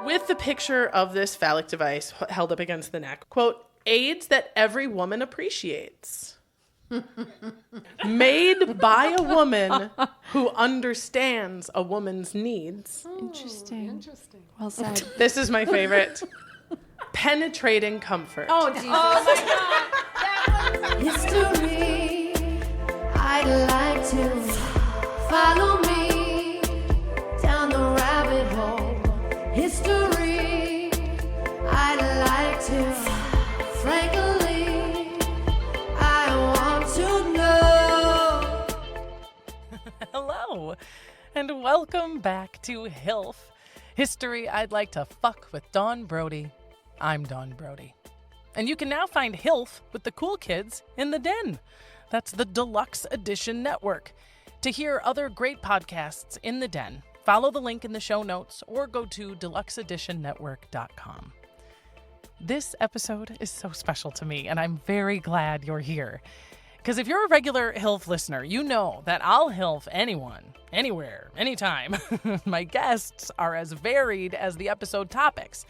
with the picture of this phallic device held up against the neck. Quote, aids that every woman appreciates. Made by a woman who understands a woman's needs. Interesting. Well said. This is my favorite. Penetrating comfort. Oh, Jesus. Oh, my God. History, I'd like to follow me down the rabbit hole. History, I'd like to, frankly, I want to know. Hello, and welcome back to HILF, History I'd Like to Fuck with Dawn Brody. I'm Dawn Brody. And you can now find HILF with the cool kids in the den. That's the Deluxe Edition Network. To hear other great podcasts in the den, follow the link in the show notes or go to deluxeeditionnetwork.com. This episode is so special to me, and I'm very glad you're here. Because if you're a regular HILF listener, you know that I'll HILF anyone, anywhere, anytime. My guests are as varied as the episode topics.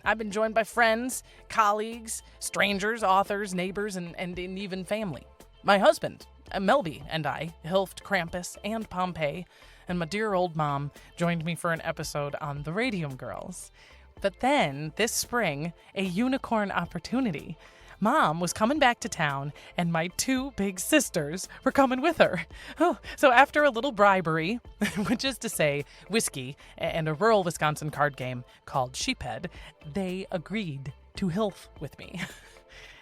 I've been joined by friends, colleagues, strangers, authors, neighbors, and even family. My husband, Melby, and I HILFed Krampus and Pompeii, and my dear old mom joined me for an episode on the Radium Girls. But then, this spring, a unicorn opportunity. Mom was coming back to town, and my two big sisters were coming with her. Oh, so after a little bribery, which is to say whiskey and a rural Wisconsin card game called Sheephead, they agreed to HILF with me.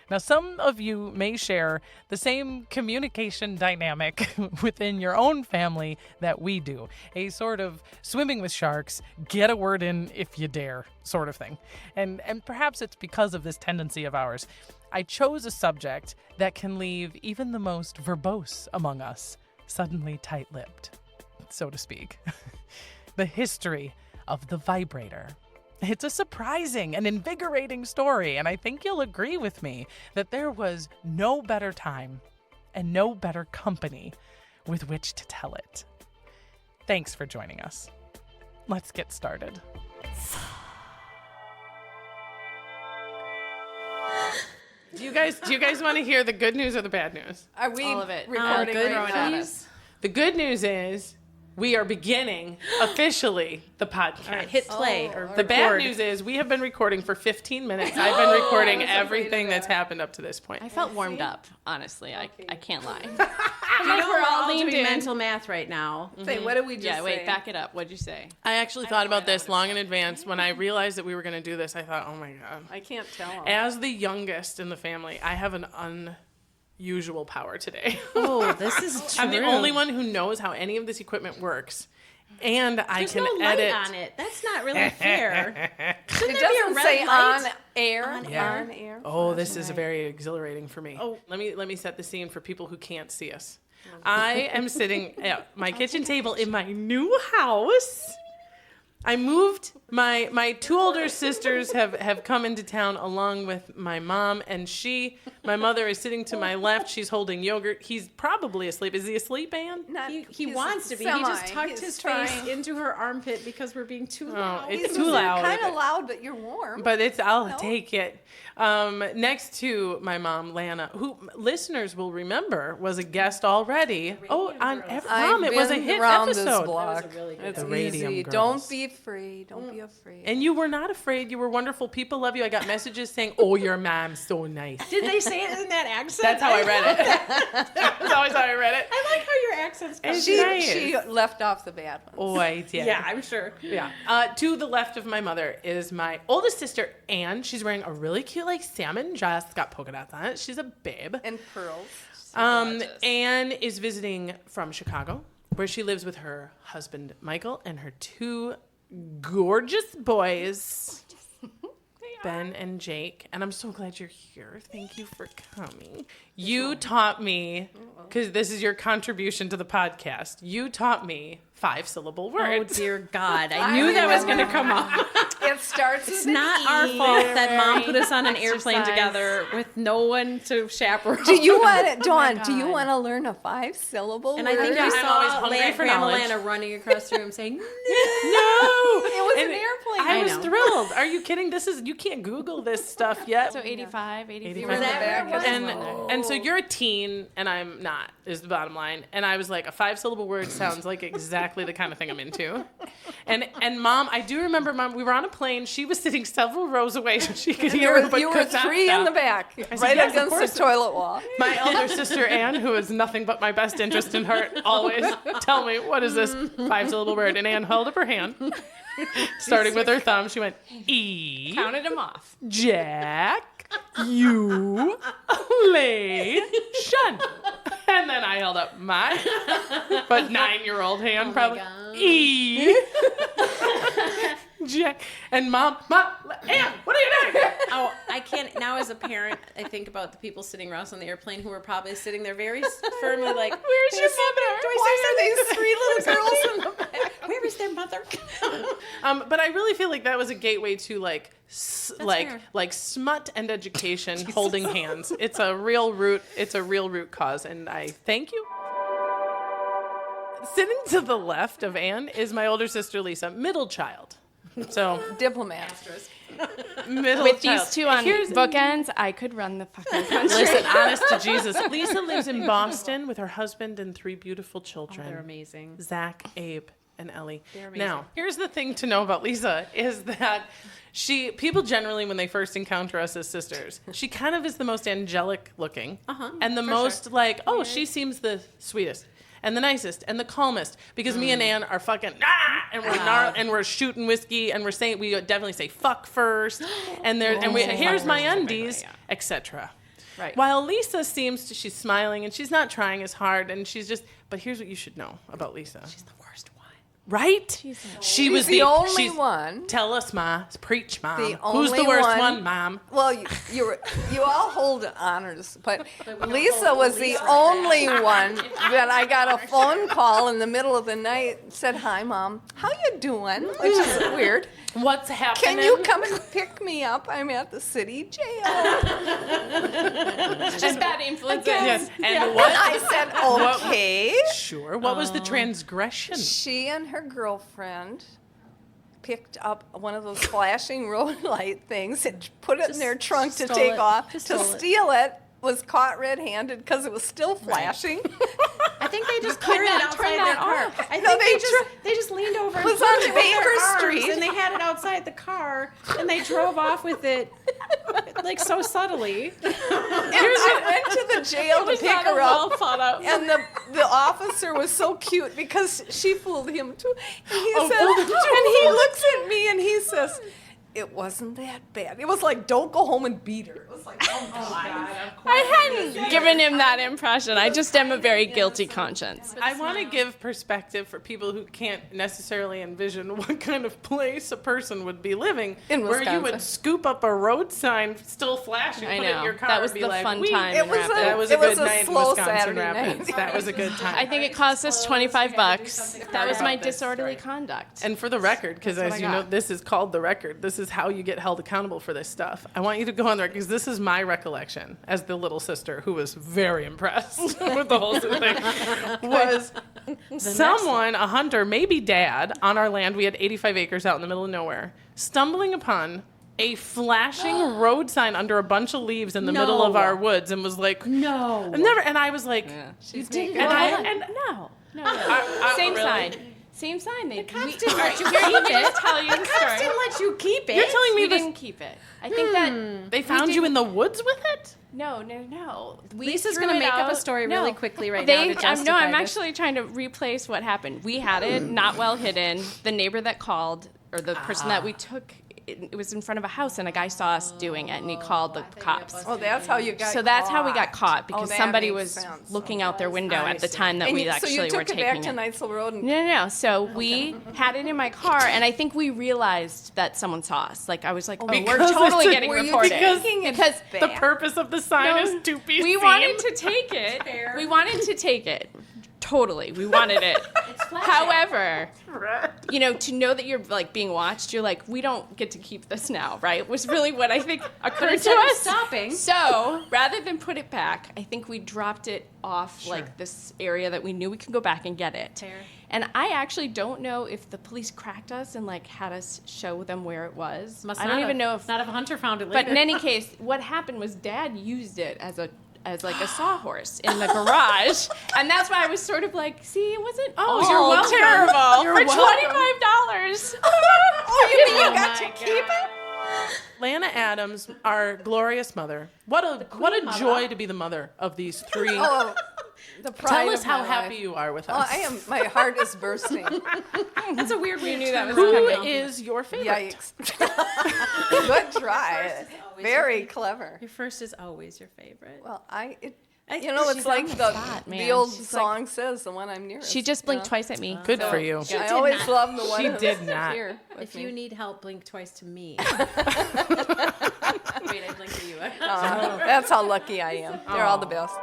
Now, some of you may share the same communication dynamic within your own family that we do. A sort of swimming with sharks, get a word in if you dare sort of thing. And perhaps it's because of this tendency of ours. I chose a subject that can leave even the most verbose among us suddenly tight-lipped, so to speak. The history of the vibrator. It's a surprising and invigorating story, and I think you'll agree with me that there was no better time and no better company with which to tell it. Thanks for joining us. Let's get started. Do you guys want to hear the good news or the bad news? Are we all of it recording good, right please? at us? The good news is we are beginning officially the podcast. All right, hit play or The bad record. news is we have been recording for 15 minutes. I've been recording everything that's happened up to this point. I felt warmed up, honestly. I can't lie. We're all doing leaned in. mental math right now. Say, what did we just Yeah, wait, say? back it up. What'd you say? I actually thought about this long in advance. When I realized that we were going to do this, I thought, oh my God. I can't tell. As the youngest in the family, I have an unusual power today. Oh, this is true. I'm the only one who knows how any of this equipment works. And I There's can no light edit. on it. That's not really fair. Shouldn't It there be a doesn't red say light? on air. Yeah. On air. Oh, this is very exhilarating for me. Oh, let me set the scene for people who can't see us. I am sitting at my kitchen table in my new house. I moved. My two older sisters have come into town along with my mom, and my mother is sitting to my left. She's holding yogurt. He's probably asleep. Is he asleep, Ann? He wants to be. He just tucked his face into her armpit because we're being too loud. Oh, it's too loud. Kind of loud, but you're warm. But I'll take it. Next to my mom, Lana, who listeners will remember was a guest already. On every mom, it was a hit episode. This block. It's It's Radium easy. Girls. Don't be afraid. Don't be afraid. And you were not afraid. You were wonderful. People love you. I got messages saying, "Oh, your mom's so nice." Did they say it in that accent? That's how I read it. That's always how I read it. I like how your accent's It's she nice. left off the bad ones. Oh, I did. Yeah, I'm sure. Yeah. To the left of my mother is my oldest sister, Ann. She's wearing a really cute, salmon dress. Got polka dots on it. She's a babe. And pearls. Ann is visiting from Chicago, where she lives with her husband, Michael, and her two gorgeous boys, Ben and Jake. And I'm so glad you're here. Thank you for coming. You taught me, because this is your contribution to the podcast, you taught me 5-syllable Oh, words. dear God. I knew that was going to come up. It starts It's with not an our E. fault that Mom put us on an airplane together with no one to chaperone. Do you want to, Dawn? Do you want to learn a 5-syllable And word? I think Yeah, we I'm always saw hungry for Grandma knowledge. Lana running across the room saying, No! it was And an airplane. I was know. thrilled. Are you kidding? You can't Google this stuff yet. So 85, 84. And so you're a teen and I'm not, is the bottom line. And I was like, a 5-syllable word sounds like exactly the kind of thing I'm into. And Mom, I do remember, Mom, we were on a plane. She was sitting several rows away so she could hear her, but you were could not 3 stop. in the back, said, right yes, of against course. the toilet wall. My elder sister, Anne, who is nothing but my best interest in heart, always tell me, what is this 5-syllable word? And Anne held up her hand, starting with her thumb. She went, E. Counted them off. Jack, you, Shun. And then I held up my, but 9-year-old hand, probably, E. Jack. And Mom, Anne, what are you doing? Oh, I can't, now as a parent, I think about the people sitting around on the airplane who are probably sitting there very firmly like, Where's your mother? Why are these 3 little girls in the back? where is their mother? But I really feel like that was a gateway to fair. like smut and education holding hands. It's a real root cause, and I thank you. Sitting to the left of Anne is my older sister Lisa, middle child. So Diplomat. middle With child. these 2 on bookends, I could run the fucking country. Listen, honest to Jesus, Lisa lives in Boston with her husband and 3 beautiful children. They're amazing. Zach, Abe, and Ellie. They're amazing. Now, here's the thing to know about Lisa is that people generally, when they first encounter us as sisters, she kind of is the most angelic looking and the most she seems the sweetest and the nicest and the calmest because me and Ann are fucking and we're and we're shooting whiskey and we definitely say fuck first and here's my undies, etc. Right. While Lisa she's smiling and she's not trying as hard and but here's what you should know about Lisa. She's the worst one. Right? She was the only one. Tell us, Ma. Preach, Mom. The Who's the only worst one, Mom? Well, you all hold honors, but Lisa was the only one that I got a phone call in the middle of the night. Said, "Hi, Mom. How you doing?" Which is weird. What's happening? Can you come and pick me up? I'm at the city jail. Just bad influences. Yes. And And what? I said, "Okay." Sure. What was the transgression? She and her girlfriend picked up one of those flashing road light things and put it in their trunk to take off. To steal it, was caught red-handed because it was still flashing. I think they just cleared it outside their car. I No, think they just leaned over and was put on it with their Baker arms, Street. and they had it outside the car, and they drove off with it, like so subtly. I went to the jail to pick her up, and the officer was so cute because she fooled him too. And he he looks at me and he says, "It wasn't that bad." It was like, "Don't go home and beat her." It was like, "Oh God." I hadn't given him that impression. I just am a very guilty conscience. I want to give perspective for people who can't necessarily envision what kind of place a person would be living In where you Wisconsin. would scoop up a road sign still flashing, I put it in know. your car, That was and be the like, fun "Wee." time It in was Rapids. That was It a good was a night in slow Wisconsin Saturday Rapids. night. That was a good time. I think it cost us $25. That was my about this disorderly conduct. And for the record, because That's as what you I know, got. this is called the record. This is how you get held accountable for this stuff. I want you to go on the record because this is my recollection as the little sister who was very impressed with the whole thing. Was someone, a hunter, maybe dad, on our land, we had 85 acres out in the middle of nowhere, stumbling upon a flashing road sign under a bunch of leaves in the middle of our woods and was like, No. I've never, and I was like, You didn't. No. Same really? sign. Same sign. The cops didn't let you keep it. Tell you the Cops story. didn't let you keep it. You're telling me We this, didn't keep it. I think that they found you in the woods with it? no. We Lisa's threw gonna it make up a out. story No. really quickly right now to justify I'm this. actually trying to replace what happened. We had it not well hidden. The neighbor that called, or the person that we took, it was in front of a house, and a guy saw us doing it, and he called the cops. Oh, that's how you got So that's how we got caught, because that somebody makes was sense. looking out their window at the time that And we so actually you were took it taking back it. to Knightsville Road and No. So we had it in my car, and I think we realized that someone saw us. Like, I was like, oh, we're Because totally it's a- getting were you reported. taking it Because The back? purpose of the sign No, is to be we seen. wanted to take it. We wanted to take it. Totally. We wanted it. However, you know, to know that you're like being watched, you're like, we don't get to keep this now, right? Was really what I think occurred to us. Stopping. So rather than put it back, I think we dropped it off like this area that we knew we could go back and get it. Fair. And I actually don't know if the police cracked us and like had us show them where it was. I don't even know if Hunter found it later. But in any case, what happened was Dad used it as like a sawhorse in the garage, and that's why I was sort of like, see, it wasn't you're welcome. terrible You're for welcome. $25. You mean you got to keep it? Lana Adams, our glorious mother. What a joy to be the mother of these three. Oh, the pride Tell us of how my happy life. you are with Oh, us. I am. My heart is bursting. That's a weird way to knew that was Who coming. is your favorite? Yikes. Good try. Very clever. Your first is always your favorite. Well, She's it's like on the the spot, man. old She's song says, the one I'm nearest. She just blinked you know? twice at me. Good for you. I always love the one She who's did not. here with If me. you need help, blink twice to me. Wait, I blinked at you. That's how lucky I am. They're all the best.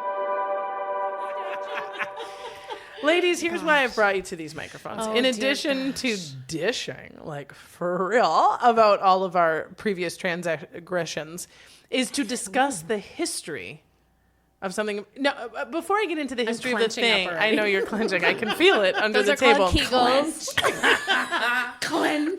Ladies, here's why I brought you to these microphones. In addition to dishing, like for real, about all of our previous transgressions, is to discuss the history of something. No, before I get into the history of the clenching up thing, already. I know you're clenching. I can feel it under Those the are table. called Kegels.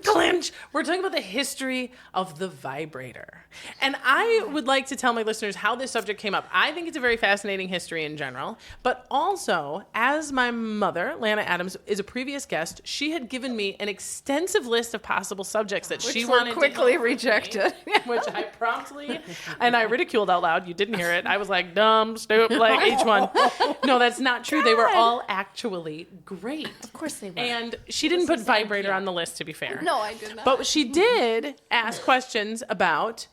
Clench. We're talking about the history of the vibrator. And I would like to tell my listeners how this subject came up. I think it's a very fascinating history in general, but also, as my mother, Lana Adams, is a previous guest, she had given me an extensive list of possible subjects that she wanted quickly to rejected. which I promptly, and I ridiculed out loud. You didn't hear it. I was like, dumb, stupid, like each one. No, that's not true. They were all actually great. Of course they were. And she didn't put vibrator on the list, to be fair. No, I did not. But she did ask questions about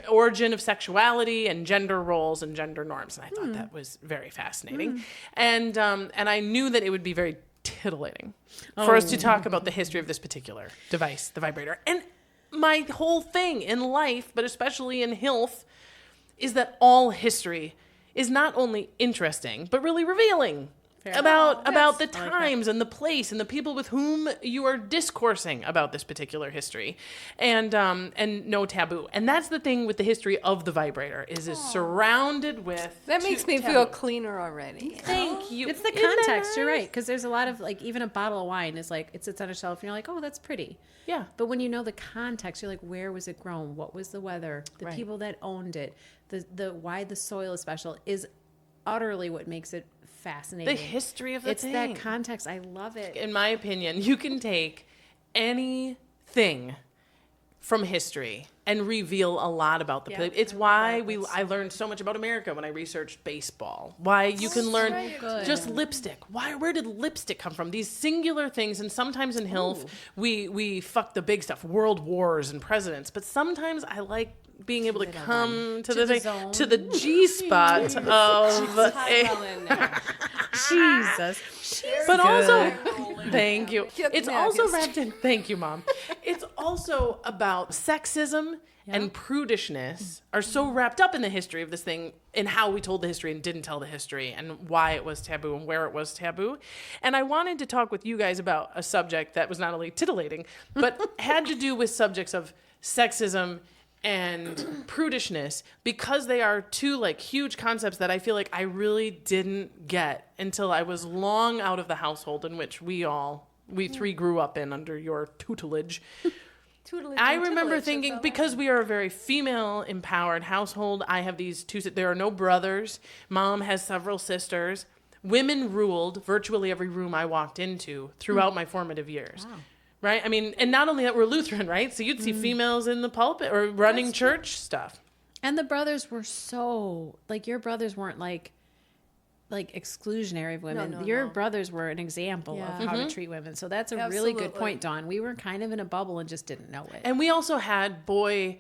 origin of sexuality and gender roles and gender norms, and I thought that was very fascinating. And I knew that it would be very titillating for us to talk about the history of this particular device, the vibrator. And my whole thing in life, but especially in HILF, is that all history is not only interesting but really revealing. About the times and the place and the people with whom you are discoursing about this particular history, and no taboo. And that's the thing with the history of the vibrator is surrounded with. that makes me feel cleaner already. Thank you. It's the context. You're right, because there's a lot of like even a bottle of wine is like it sits on a shelf and you're like, oh, that's pretty. Yeah. But when you know the context, you're like, where was it grown? What was the weather? The Right. people that owned it. The why the soil is special is utterly what makes it fascinating. The history of the it's thing. that context. I love it. In my opinion, you can take anything from history and reveal a lot about the place. It's why I learned so much about America when I researched baseball. Why you can learn just lipstick. Where did lipstick come from? These singular things, and sometimes in HILF we fuck the big stuff, world wars and presidents. But sometimes I like being able to come to the G spot of Jesus. But also, thank you. It's also wrapped in, thank you, Mom. It's also about sexism and prudishness are so wrapped up in the history of this thing and how we told the history and didn't tell the history and why it was taboo and where it was taboo. And I wanted to talk with you guys about a subject that was not only titillating, but had to do with subjects of sexism and prudishness, because they are two like huge concepts that I feel like I really didn't get until I was long out of the household in which we three grew up in under your tutelage. I remember thinking, because we are a very female empowered household, I have these there are no brothers. Mom has several sisters. Women ruled virtually every room I walked into throughout my formative years. Wow. Right? I mean, and not only that, we're Lutheran, right? So you'd see females in the pulpit or running church stuff. And the brothers were so like your brothers weren't like exclusionary of women. No, your brothers were an example of how to treat women. So that's a really good point, Dawn. We were kind of in a bubble and just didn't know it. And we also had boy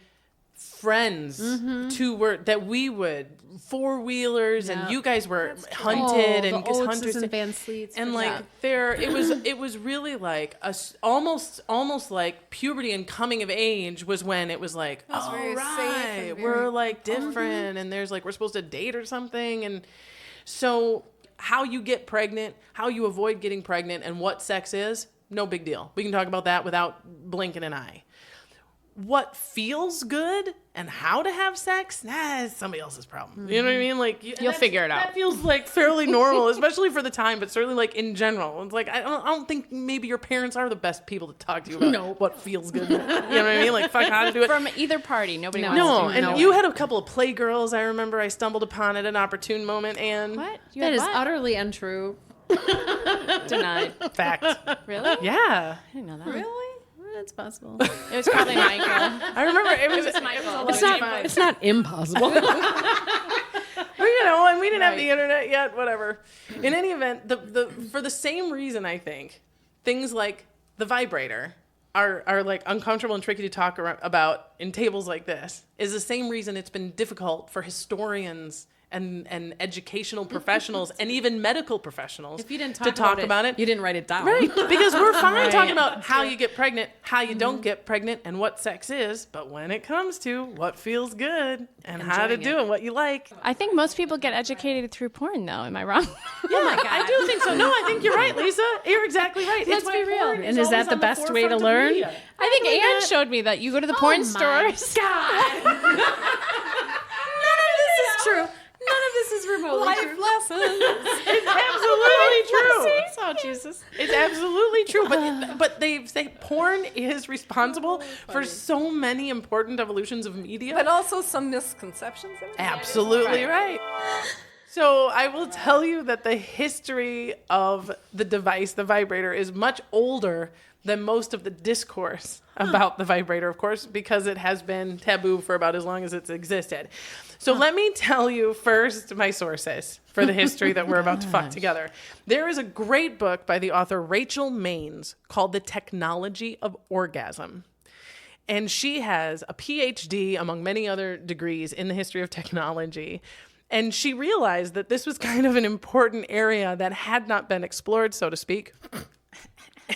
friends that we would four-wheelers and you guys were hunted and the hunters and Van Sleets and like it was really like almost like puberty and coming of age was when it was like, oh very right, safe and we're very- like different and there's like we're supposed to date or something. And so how you get pregnant, how you avoid getting pregnant, and what sex is, no big deal. We can talk about that without blinking an eye. What feels good and how to have sex, it's somebody else's problem. You know what I mean? Like You'll figure it out. That feels like fairly normal, especially for the time, but certainly like in general. It's like I don't think maybe your parents are the best people to talk to you about what feels good. You know what I mean? Like fuck how to do it. From either party, nobody wants No, to do it. and you had a couple of playgirls I remember I stumbled upon at an opportune moment, and What? You That had is what? utterly untrue. Denied. fact. Really? Yeah. I didn't know that. Really? That's possible. It was probably Michael. I remember it was Michael. It's not impossible. Well, you know, and we didn't have the internet yet, whatever. In any event, the for the same reason, I think, things like the vibrator are like uncomfortable and tricky to talk about in tables like this is the same reason it's been difficult for historians and educational professionals and even medical professionals If you didn't to talk about it. you didn't write it down. Right, because we're fine talking about how you get pregnant, how you don't get pregnant, and what sex is, but when it comes to what feels good and how to do it, what you like. I think most people get educated through porn, though. Am I wrong? Yeah, I do think so. No, I think you're right, Lisa. You're exactly right. Let's be real. And is that the best way to learn? I think Anne showed me that you go to the porn stores. God. None of this is true. None of this is remotely true. lessons. It's absolutely true. Oh, Jesus. It's absolutely true. But they say porn is responsible for so many important evolutions of media. But also some misconceptions. Absolutely right. So I will tell you that the history of the device, the vibrator, is much older than most of the discourse about the vibrator, of course, because it has been taboo for about as long as it's existed. So let me tell you first my sources for the history that we're about to fuck together. There is a great book by the author Rachel Maines called The Technology of Orgasm. And she has a PhD, among many other degrees, in the history of technology. And she realized that this was kind of an important area that had not been explored, so to speak.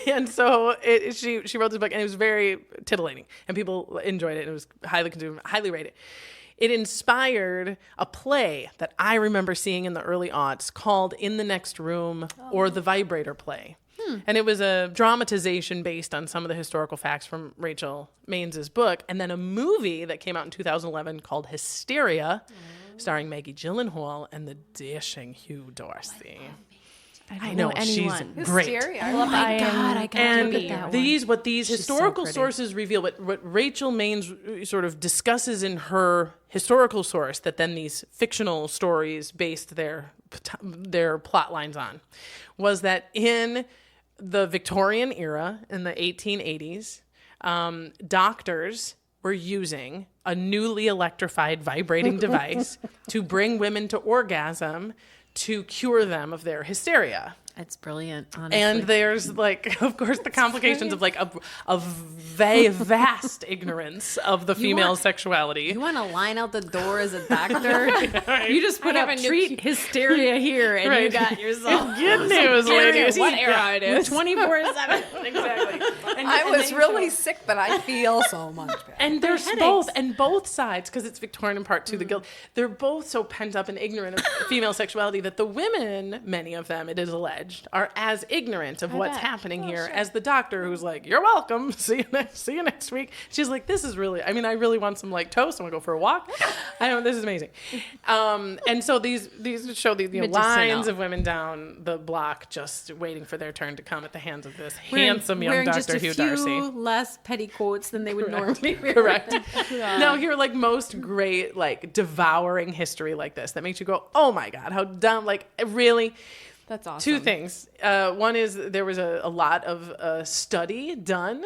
And so she wrote this book, and it was very titillating, and people enjoyed it. And it was highly consumed, highly rated. It inspired a play that I remember seeing in the early aughts called In the Next Room, or The Vibrator Play. And it was a dramatization based on some of the historical facts from Rachel Maines' book, and then a movie that came out in 2011 called Hysteria, starring Maggie Gyllenhaal and the dashing Hugh Dorsey. I know she's great. Hysteria. Oh my God, I gotta look at that one. What these historical sources reveal, what Rachel Maines sort of discusses in her historical source, that then these fictional stories based their plot lines on, was that in the Victorian era, in the 1880s, doctors were using a newly electrified vibrating device to bring women to orgasm to cure them of their hysteria. It's brilliant, honestly. And there's, like, of course, the complications of, like, a vast ignorance of the female sexuality. You want to line out the door as a doctor? You just put up treat hysteria here, and you got yourself. Good news, ladies. What era it is. 24/7. Exactly. I was really sick, but I feel so much better. And there's both sides, because it's Victorian in part to the guilt, they're both so pent up and ignorant of female sexuality that the women, many of them, it is alleged, are as ignorant of what's happening here as the doctor, who's like, "You're welcome. See you next week." She's like, "This is really, I really want some like toast. I want to go for a walk. This is amazing." And so these show the lines of women down the block just waiting for their turn to come at the hands of this handsome young Dr. Hugh Darcy. Less petticoats than they would normally wear. Correct. Now, you're like most great, like devouring history like this that makes you go, "Oh my God, how dumb!" Like, really. That's awesome. Two things. One is there was a lot of study done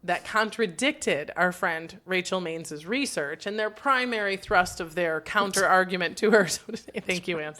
that contradicted our friend Rachel Maines' research, and their primary thrust of their counter argument to her, so to say, thank you, Anne,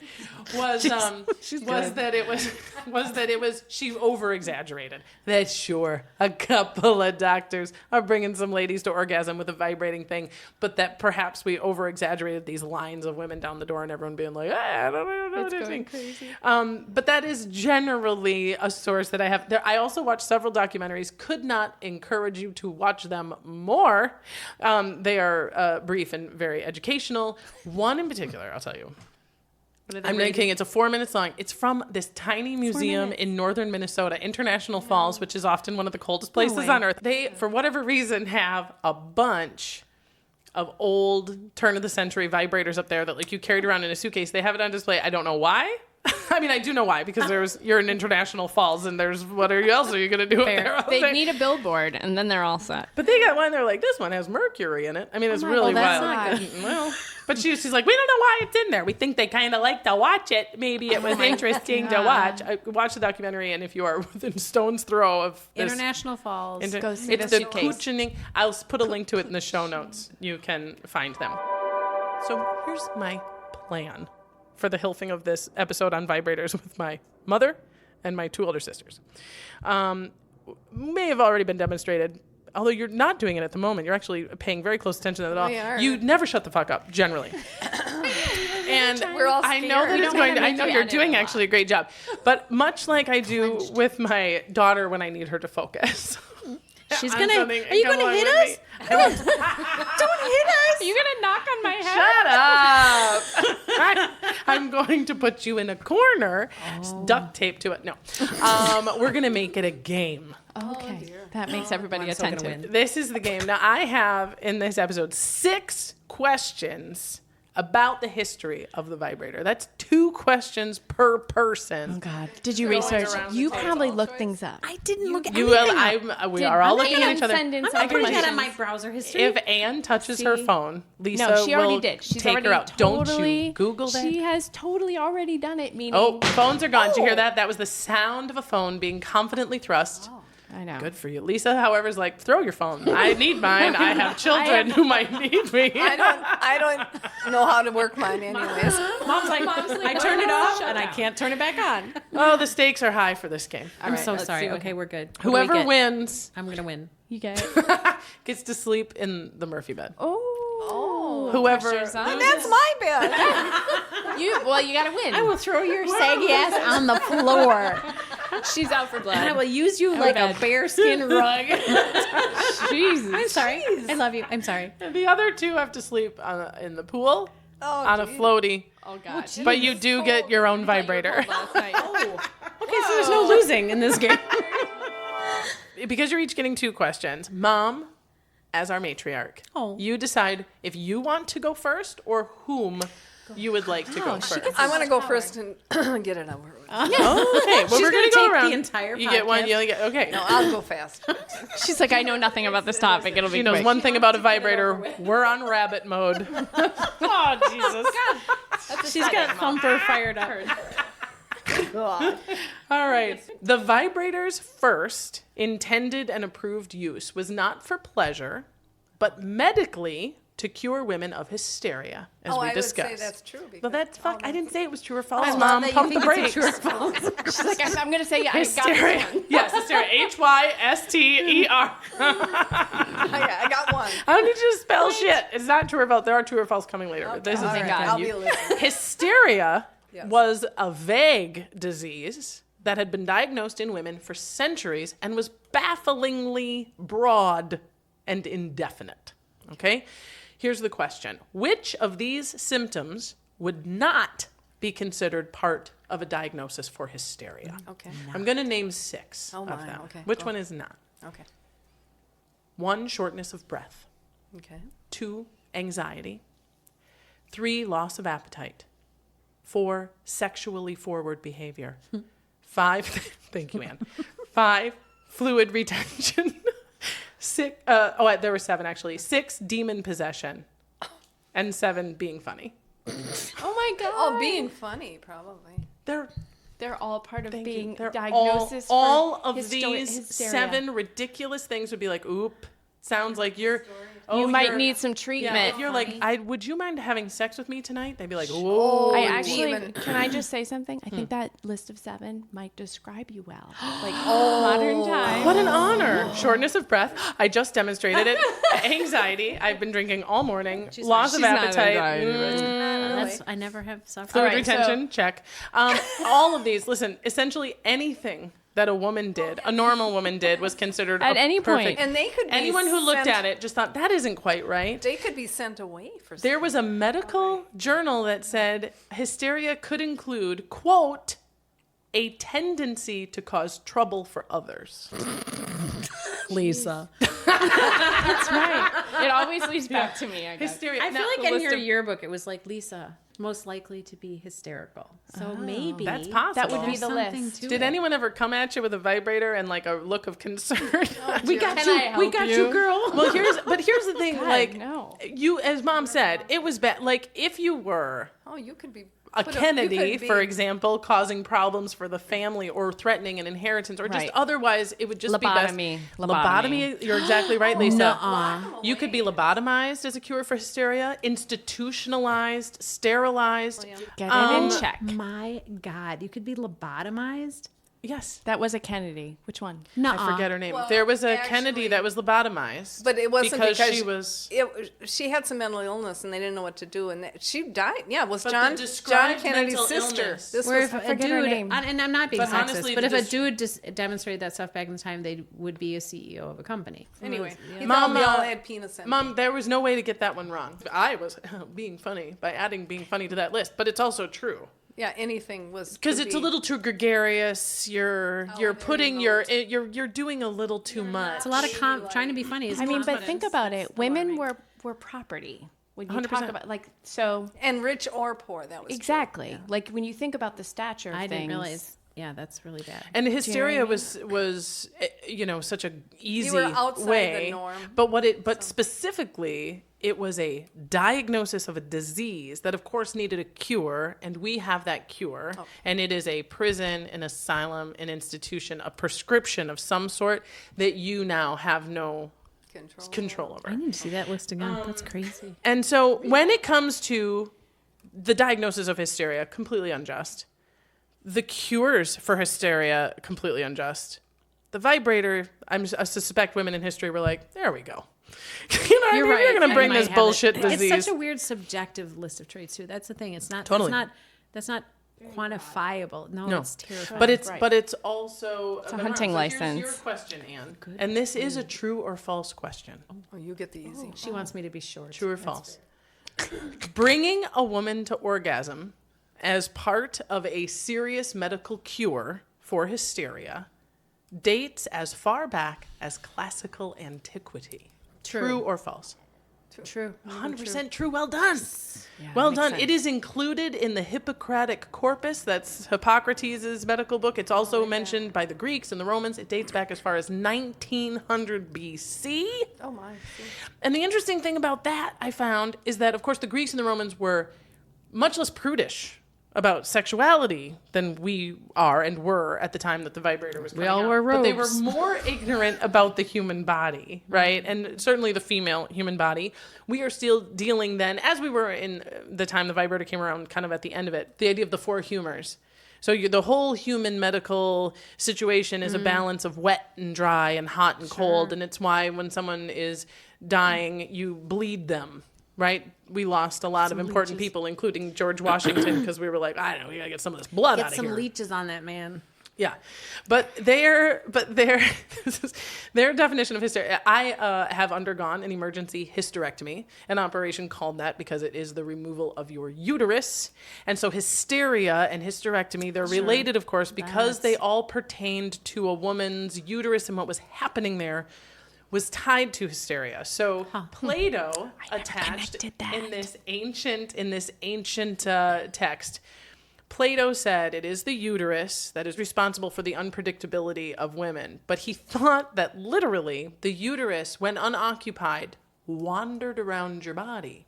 was that it was she over exaggerated. That sure, a couple of doctors are bringing some ladies to orgasm with a vibrating thing, but that perhaps we over exaggerated these lines of women down the door and everyone being like, I don't know what they're saying. Crazy. But that is generally a source that I have. I also watched several documentaries. Could not encourage you to watch them more. They are brief and very educational. One in particular, I'll tell you. I'm thinking it's a 4 minutes long. It's from this tiny museum in northern Minnesota, International Falls, which is often one of the coldest places on earth. They, for whatever reason, have a bunch of old turn-of-the-century vibrators up there that like you carried around in a suitcase. They have it on display. I don't know why. I mean, I do know why, because you're in International Falls, and there's what else are you going to do up there? They need a billboard, and then they're all set. But they got one. They're like, this one has mercury in it. I mean, it's really wild. Not good. Well, but she's like, we don't know why it's in there. We think they kind of like to watch it. Maybe it was interesting to watch. I watched the documentary, and if you are within stone's throw of this, International Falls. Go see it's the the suitcase. Kuchening. I'll put a link to it in the show notes. You can find them. So here's my plan for the hilfing of this episode on vibrators with my mother and my 2 older sisters. May have already been demonstrated, although you're not doing it at the moment. You're actually paying very close attention to it all. We are. You never shut the fuck up, generally. And We're all I know that scared. it's going to, I know you're doing actually a great job. But much like I do with my daughter when I need her to focus. She's on gonna. something Are you and gonna go hit on us? with me. Don't hit us. Are you gonna knock on my head? Shut up. I'm going to put you in a corner, duct tape to it. No. We're going to make it a game. Okay. That makes everybody attentive. This is the game. Now, I have in this episode 6 questions about the history of the vibrator. That's 2 questions per person. Oh, God. Did you research? You probably looked things up. I didn't look at You will. anything. We are all looking at each other. I'm not putting that on my browser history. If Anne touches her phone, Lisa No, she already will did. She's take already her out. totally, Don't you Google that? She has totally already done it, meaning... Oh, phones are gone. Did you hear that? That was the sound of a phone being confidently thrust. I know. Good for you. Lisa, however, is like, throw your phone. I need mine. I have children who might need me. I don't know how to work mine anyways. Mom's like, I turned it off and I can't turn it back on. Oh, the stakes are high for this game. I'm so sorry. Okay, we're good. What do we Whoever get? wins I'm gonna win. You get it? gets to sleep in the Murphy bed. Oh. Whoever pressure's on. That's my bed. You gotta win. I will throw your saggy ass on the floor. She's out for blood. And I will use you like a bearskin rug. Jesus. I'm sorry. I love you. I'm sorry. And the other 2 have to sleep in the pool on a floaty. Oh, God. But you do get your own vibrator. Okay, so there's no losing in this game. Because you're each getting 2 questions, Mom, as our matriarch, you decide if you want to go first or whom you would like to go first. I want to go first and get it over with. Okay, well, we're going to go take around. the entire You get one, podcast. you only get, okay. No, I'll go fast. She's like, I know nothing about this topic. It'll be She knows quick. one thing about a vibrator. We're on rabbit mode. Oh, Jesus. She's got Thumper fired up. God. All right. The vibrator's first intended and approved use was not for pleasure, but medically to cure women of hysteria, as we I discussed. would say that's true. Well, that's I didn't say it was true or false, love Mom. that you Pump the think it's brakes. true or false. She's like, I'm going to say, yeah, I got Hysteria. this one. Yes, hysteria. Hysterer. I got one. I don't need you to spell shit. It's not true or false. There are true or false coming later. But this is All right, God. I'll be listening. Hysteria Yes. was a vague disease that had been diagnosed in women for centuries and was bafflingly broad and indefinite. Okay? Here's the question. Which of these symptoms would not be considered part of a diagnosis for hysteria? Okay. I'm going to name 6 Oh, of my. them. Okay, Which go. one is not? Okay. 1, shortness of breath. Okay. 2, anxiety. 3, loss of appetite. 4, sexually forward behavior. 5, thank you, Anne. 5, fluid retention. 6, there were 7 actually. 6, demon possession. And 7, being funny. Oh, my God. Oh, being funny, probably. They're all part of Thank being you. They're diagnosis all for of these hysteria. 7 ridiculous things would be like, oop, sounds like you're. You might you're- need some Yeah, treatment. if you're like, would you mind having sex with me tonight? They'd be like, whoa. I actually, demon. can I just say something? I think that list of 7 might describe you well. Like modern times. What an honor. Shortness of breath. I just demonstrated it. Anxiety. I've been drinking all morning. Loss of she's not appetite. I never have suffered. Fluid All right, retention. Check. All of these. Listen, essentially anything that a woman did, a normal woman did, was considered At any perfect. point. And they could be Anyone who looked sent- at it just thought, that isn't quite right. They could be sent away for There was a medical journal that said hysteria could include, quote, a tendency to cause trouble for others. Lisa. That's right. It always leads back to me, I guess. Hysteria. I Now, feel the like in list your of- yearbook it was like Lisa most likely to be hysterical. So maybe that's possible. That would be there's the something list. to Did it. anyone ever come at you with a vibrator and like a look of concern? We got Can you. I We help got you? you, girl. Well, here's the thing. Like, no. you, as Mom said, it was bad. Like, if you were Oh, you could be a put Kennedy, you could be- for example, causing problems for the family or threatening an inheritance or just Right. otherwise, it would just Lobotomy. be best. Lobotomy. You're exactly right, Lisa. Nuh-uh. You could be lobotomized as a cure for hysteria, institutionalized, sterilized. Get it in check. My God, you could be lobotomized. Yes. That was a Kennedy. Which one? I forget her name. Well, there was a actually- Kennedy that was lobotomized. But it wasn't because she was. She had some mental illness and they didn't know what to do, and she died. Yeah, it was But John the described Kennedy's mental sister. illness- This Where was if a forget her dude, name. and I'm not being But sexist, honestly, but the if a dis- dude just demonstrated that stuff back in time, they would be a CEO of a company. anyway. He Mom, thought we all had penis envy. Mom, there was no way to get that one wrong. I was being funny by adding being funny to that list, but it's also true. Yeah, anything was Because could it's a be- little too gregarious. You're putting you're doing a little too much. It's a lot of trying to be funny. Is I mean, but confidence. think about it. Women were property. When you talk 100%. about like so and rich or poor. That was true. exactly. Like when you think about the stature of I didn't things, realize. Yeah, that's really bad. And hysteria was such a easy were outside way. the norm. But specifically, it was a diagnosis of a disease that, of course, needed a cure, and we have that cure. Oh. And it is a prison, an asylum, an institution, a prescription of some sort that you now have no control over. I need to see that list again. That's crazy. And so when it comes to the diagnosis of hysteria, completely unjust. The cures for hysteria, completely unjust. The vibrator, I suspect women in history were like, there we go. You know, You're right. You're going to bring I might this have bullshit it. disease. It's such a weird subjective list of traits too. That's the thing. It's not Totally. That's not quantifiable. No, No. it's terrifying. But it's also a hunting license. Here's your question, Anne. And this is a true or false question. Oh, you get the easy. she wants me to be short. True or false? Bringing a woman to orgasm as part of a serious medical cure for hysteria dates as far back as classical antiquity. True or false? True. 100% true. Well done. Well done. It is included in the Hippocratic Corpus. That's Hippocrates' medical book. It's also mentioned by the Greeks and the Romans. It dates back as far as 1900 BC. Oh my. And the interesting thing about that, I found, is that, of course, the Greeks and the Romans were much less prudish about sexuality than we are and were at the time that the vibrator was coming all out. wore But they were robes. more ignorant about the human body, right? And certainly the female human body. We are still dealing then, as we were in the time the vibrator came around, kind of at the end of it, the idea of the four humors. So the whole human medical situation is a balance of wet and dry and hot and cold. And it's why when someone is dying, you bleed them, right? We lost a lot of important people, including George Washington, because we were like, I don't know, we gotta get some of this blood out Get of some here. leeches on that man. Yeah, but their definition of hysteria. I have undergone an emergency hysterectomy, an operation called that because it is the removal of your uterus, and so hysteria and hysterectomy, they're related, of course, because they all pertained to a woman's uterus and what was happening there was tied to hysteria. So Plato attached in this ancient text. Plato said it is the uterus that is responsible for the unpredictability of women. But he thought that literally the uterus, when unoccupied, wandered around your body.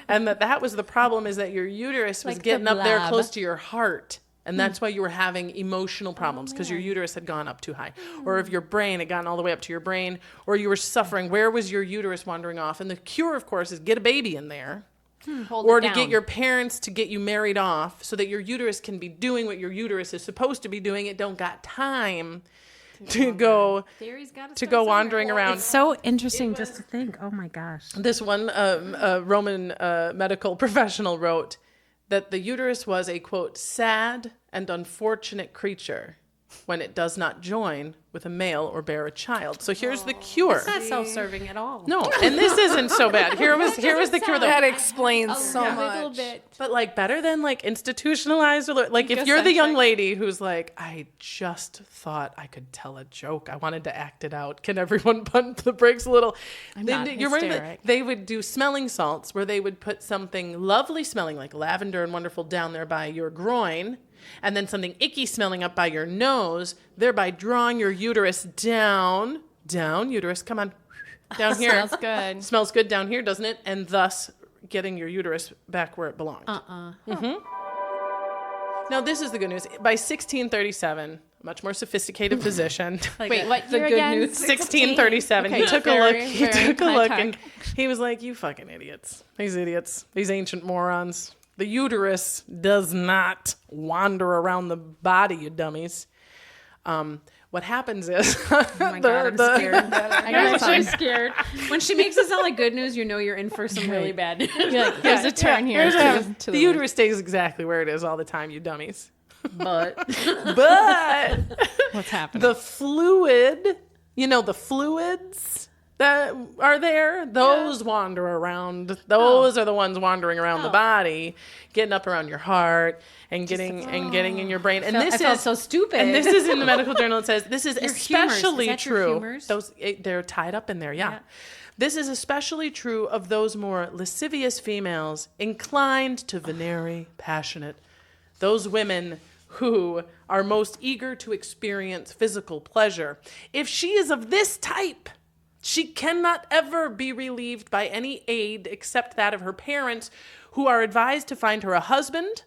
And that was the problem, is that your uterus was Like the getting up there blab. close to your heart. And that's why you were having emotional problems, because your uterus had gone up too high. Or if your brain had gotten all the way up to your brain, or you were suffering, where was your uterus wandering off? And the cure, of course, is get a baby in there. hold Or it to down. get your parents to get you married off so that your uterus can be doing what your uterus is supposed to be doing. It don't got time to go wandering around. It's so interesting just to think. Oh my gosh. This one Roman medical professional wrote that the uterus was a, quote, sad and unfortunate creature when it does not join with a male or bear a child. So here's the cure. It's not self-serving at all. No, and this isn't so bad. Here was the cure though. That explains so much. Little bit. But like better than like institutionalized or like if you're the young lady who's like, I just thought I could tell a joke. I wanted to act it out. Can everyone pump the brakes a little? They would do smelling salts where they would put something lovely smelling like lavender and wonderful down there by your groin, and then something icky smelling up by your nose, thereby drawing your uterus down, uterus, come on, down here. Smells good. Smells good down here, doesn't it? And thus getting your uterus back where it belonged. Now, this is the good news. By 1637, a much more sophisticated physician. Wait, what year again? 1637. Okay, He took a very look, high and he was like, you fucking idiots. These ancient morons. The uterus does not wander around the body, you dummies. What happens is... Oh my God, I'm scared. I'm so scared. When she makes it sound like good news, you know you're in for some really bad news. There's a turn here. The uterus stays exactly where it is all the time, you dummies. But What's happening? the fluid, the fluids that are there, those wander around. Those are the ones wandering around the body, getting up around your heart and getting in your brain. And this felt is so stupid. And this is in the medical journal. It says this is Your especially humors. Is that your true. humors? They're tied up in there. Yeah. This is especially true of those more lascivious females inclined to venery, passionate, those women who are most eager to experience physical pleasure. If she is of this type, she cannot ever be relieved by any aid except that of her parents, who are advised to find her a husband.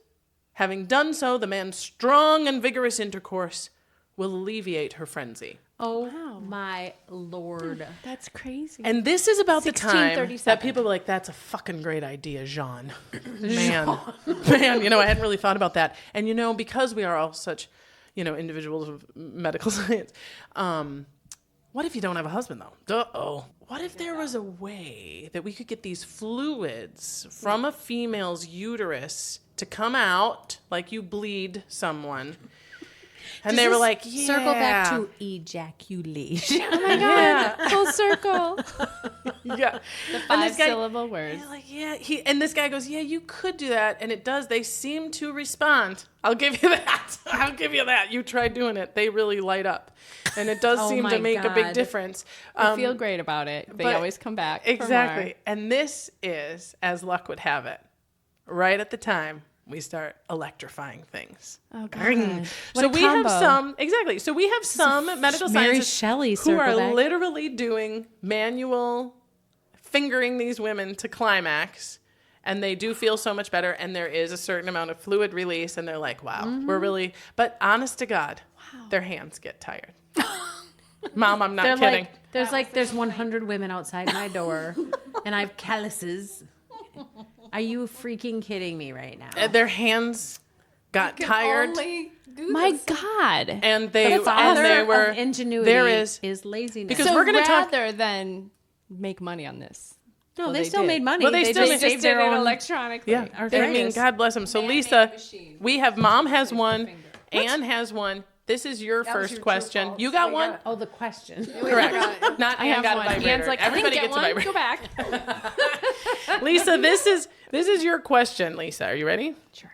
Having done so, the man's strong and vigorous intercourse will alleviate her frenzy. Oh my Lord. That's crazy. And this is about the time 1637. that people are like, that's a fucking great idea, Jean. Man, I hadn't really thought about that. And, because we are all such, individuals of medical science, what if you don't have a husband, though? Uh-oh. What if there was a way that we could get these fluids from a female's uterus to come out like you bleed someone? And they were like, yeah. Circle back to ejaculation. Oh my God. Full circle. Yeah. The 5-syllable words. Yeah, and this guy goes, yeah, you could do that. And it does. They seem to respond. I'll give you that. You try doing it. They really light up. And it does seem to make a big difference. I feel great about it. They always come back. Exactly. And this is, as luck would have it, right at the time we start electrifying things. Oh, God. So we have some medical scientists who are literally doing manual fingering these women to climax, and they do feel so much better, and there is a certain amount of fluid release, and they're like, wow, we're really, but honest to God, their hands get tired. Mom, I'm not kidding. There's 100 women outside my door, and I have calluses. Are you freaking kidding me right now? Their hands got tired. My God. And the father were of ingenuity is laziness. Because so we're going to talk rather than make money on this. No, they still made money. Well, they still just made- saved their own electronically. Yeah. I mean, God bless them. So Lisa, we have Mom has one, Anne has one. This is your first question. You got one? Oh, the question. Correct. Not I Anne have got one. a vibrator. Anne's like, Everybody I didn't gets get a one. vibrator. Go back. Lisa, this is your question, Lisa. Are you ready? Sure.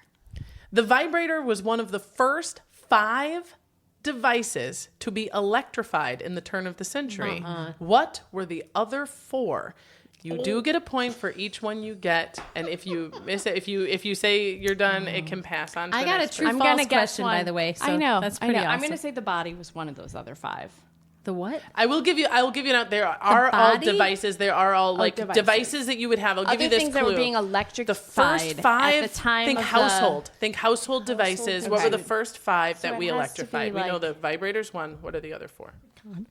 The vibrator was one of the first 5 devices to be electrified in the turn of the century. What were the other 4? You do get a point for each one you get, and if you miss it, if you say you're done, it can pass on to I the got a next true person. false question, by the way. So I know. That's pretty awesome. I'm going to say the body was one of those other 5. The what? I will give you there are all body? devices. There are all like devices that you would have. I'll give Other you this things clue. that were being electrified. The first 5 at the time think of household. Think household devices. What were the devices. first 5 So that it we has to be electrified? We know like- the vibrators one. What are the other 4?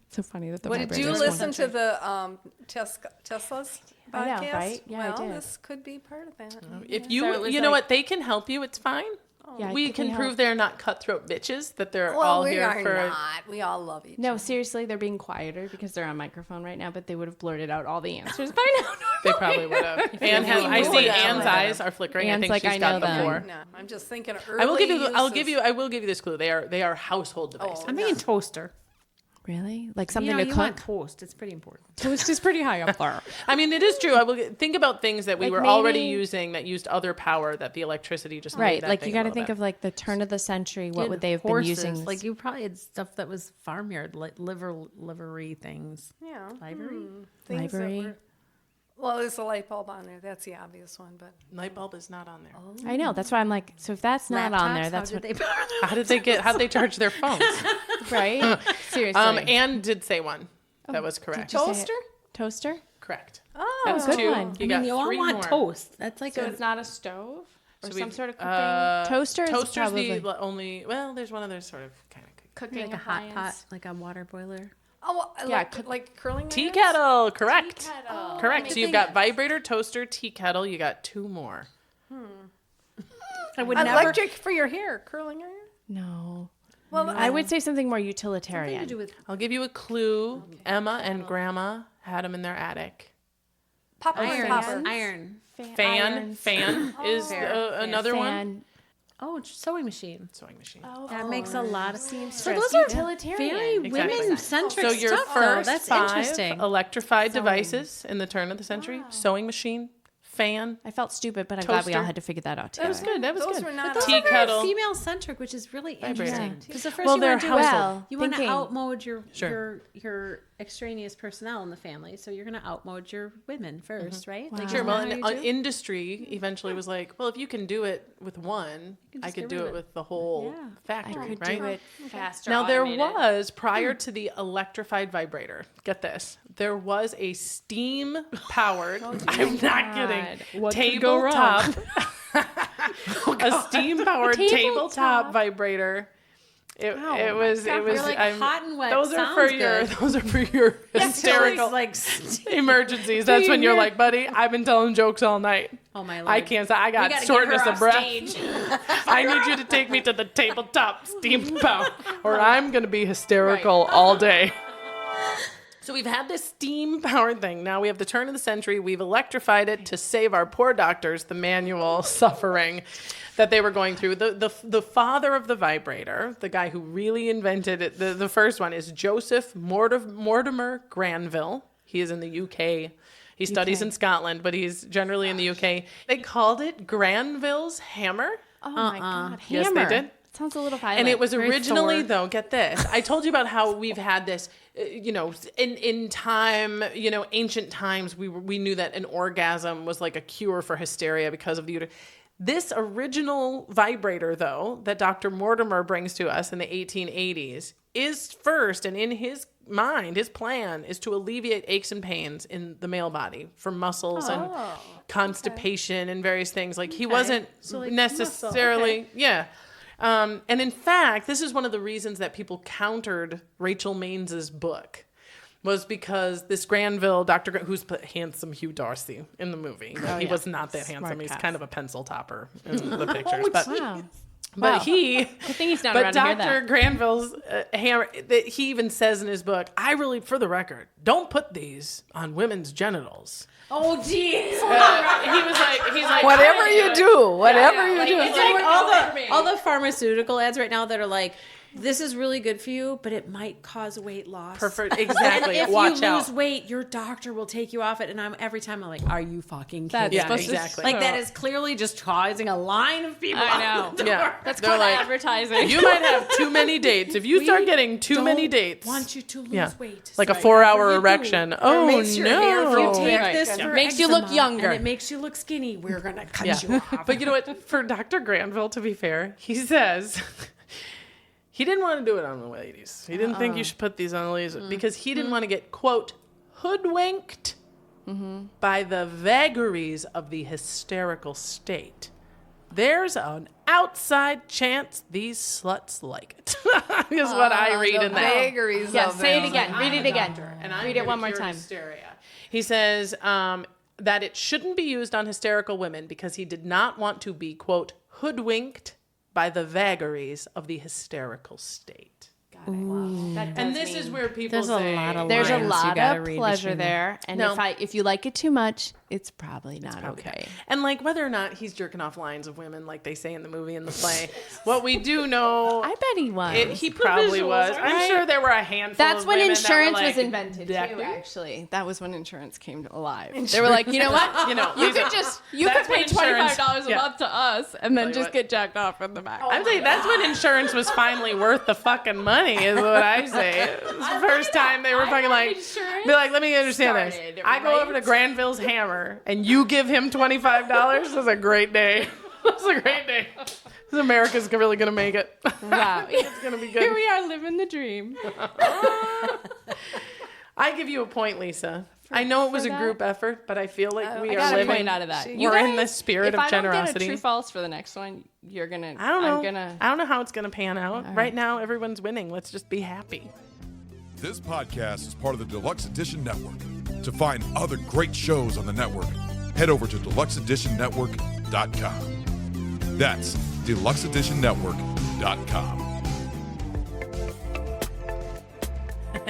So funny that the Did you listen to the Tesla's podcast? I know, right? Yeah, I well, did. this could be part of that. If you know what, they can help you. It's fine. Yeah, I we think can help. prove they're not cutthroat bitches, that they're Well, all we here are for. not. We all love each other. No, seriously, they're being quieter because they're on microphone right now, but they would have blurted out all the answers by now. They probably would have. I see Anne's eyes are flickering. Anne's I think like, she's I got know the them. four. No, I'm just thinking early I will give you this clue. They are household devices. I'm thinking toaster. Really? Like something You to want cook? toast. It's pretty important. Toast is pretty high up there. I mean, it is true. I will think about things that we Like were already maybe- used other power that the electricity just made Right. that Like thing you a got to little think bit. of like the turn of the century. What Did would they have horses, been using? Like you probably had stuff that was farmyard, like livery things. Yeah. Livery? Things that Library. were- Well, there's a light bulb on there. That's the obvious one, but light bulb is not on there. I know. That's why I'm like, so if that's not on there, Laptops? that's How what. did they How did they charge their phones? Right? Seriously. Anne did say one. That was correct. Did you say toaster. Toaster? Correct. Oh, That was good two. one. You I got mean, you all three want more. toast. That's like So a it's not a stove or So some we've- sort of cooking. Toaster is Toaster's probably the only. Well, there's one other sort of kind of. cooking like a hot pot, appliance. like a water boiler. oh, Yeah, like curling Tea irons? kettle, correct. kettle. Correct. So you've got vibrator, toaster, tea kettle. You got two more. I would never. Electric for your hair, curling iron. No. Well, I would say something more Something utilitarian. to do with I'll give you a clue. Emma and Grandma had them in their attic. popper iron. popper. Iron. Fan is another one. Fan. Oh, sewing machine. Sewing machine. That makes a lot of sense. So those are utilitarian. Very Exactly. women-centric So your stuff, though. first That's 5 interesting. electrified devices in the turn of the century: sewing machine, fan. I felt stupid, but I'm glad we all Toaster. had to figure that out That was together. good. That was Those good. were not Those tea are very kettle. female-centric, which is really interesting. Because the first Well, you they're want to do is household. you want to Thinking. outmode Sure. your extraneous personnel in the family, so you're going to outmode your women 1st right? Like, Sure. isn't Well, that and how you do? industry eventually was like, well, if you can do it with one, I just could get do rid it of it. with the whole Yeah. factory, I could right? do it faster. Now there automated. was prior to the electrified vibrator. Get this, there was a steam powered. I'm not kidding. What could go Tabletop. A steam powered tabletop vibrator. It was. You're like hot and wet. Those are for Sounds your good. hysterical like, emergencies. That's when you're like, buddy, I've been telling jokes all night. oh my lord. I can't. I got gotta get shortness her of off breath. stage. I need you to take me to the tabletop steam power, or I'm gonna be hysterical all day. So we've had this steam powered thing. Now we have the turn of the century. We've electrified it to save our poor doctors the manual suffering that they were going through. The father of the vibrator, the guy who really invented it, the first one is Joseph Mortimer Granville. He is in the UK. He studies in Scotland, but he's generally in the UK. They called it Granville's hammer. Oh my god, Yes, hammer. they did. Sounds a little violent. And it was Very originally, Thor. though, get this. I told you about how we've had this, in time, ancient times, we knew that an orgasm was like a cure for hysteria because of the uterus. This original vibrator, though, that Dr. Mortimer brings to us in the 1880s is first, and in his mind, his plan is to alleviate aches and pains in the male body for muscles and constipation and various things. Like he wasn't like necessarily, and in fact, this is one of the reasons that people countered Rachel Mains's book, was because this Granville, who's put handsome Hugh Darcy in the movie. He was not that handsome. He's cast. kind of a pencil topper in the pictures. Wow. But he, Good thing he's not but around to hear Dr. that. Granville's hammer, he even says in his book, I really, for the record, don't put these on women's genitals. Oh, geez. He's like, Whatever you do, whatever you do. It's like all the pharmaceutical ads right now that are like, this is really good for you, but it might cause weight loss. Perfect. Exactly. And if Watch you out. lose weight, your doctor will take you off it. And every time I'm like, are you fucking kidding? Yeah, supposed to- exactly. Like that is clearly just causing a line of people. I out the know. door. Yeah. That's They're called like, advertising. you might have too many dates. If you start getting too many Don't dates. want you to lose weight. Like a So 4-hour whatever you do, erection. Oh, makes your hair no. feel Take Right. this for Makes you look eczema, younger. and it makes you look skinny. We're gonna cut Yeah. you off. But you know what? For Dr. Granville, to be fair, he says he didn't want to do it on the ladies. He didn't think you should put these on the ladies because he didn't want to get, quote, hoodwinked by the vagaries of the hysterical state. There's an outside chance these sluts like it. Is what I read in that. Vagaries Yeah, of say it them. again. Read it again. And I'm Read here it to one more cure time. Hysteria. He says that it shouldn't be used on hysterical women because he did not want to be, quote, hoodwinked by the vagaries of the hysterical state. And this is where people say there's a lines you lot gotta of read pleasure between them. there, and No. if you like it too much, it's probably not okay. And like whether or not he's jerking off lines of women, like they say in the movie and the play, what we do know, I bet he was. he probably was. I'm sure there were a handful. That's of when women that were insurance like, was invented too. "Decker?" Actually, that was when insurance came alive. They were like, you know what? You know, You Lisa, could that's pay when insurance- $25 a yeah. month to us, and then you just what. get jacked off in the back. I'm saying that's when insurance was finally worth the fucking money, is what I say. It was the first time they were fucking like, be like, let me understand this. started, I go over to Granville's Hammer and you give him $25. That's a great day. That's a great day. This America's really gonna make it. Wow. It's gonna be good. Here we are living the dream. I give you a point, Lisa. I know it was a group effort, but I feel like we I are got a living. point out of that. We're in the spirit of if I don't generosity. get a true false for the next one, you're gonna. I don't know. I'm gonna. I don't know how it's gonna pan out. Right now, everyone's winning. Let's just be happy. This podcast is part of the Deluxe Edition Network. To find other great shows on the network, head over to deluxeeditionnetwork.com. That's deluxeeditionnetwork.com.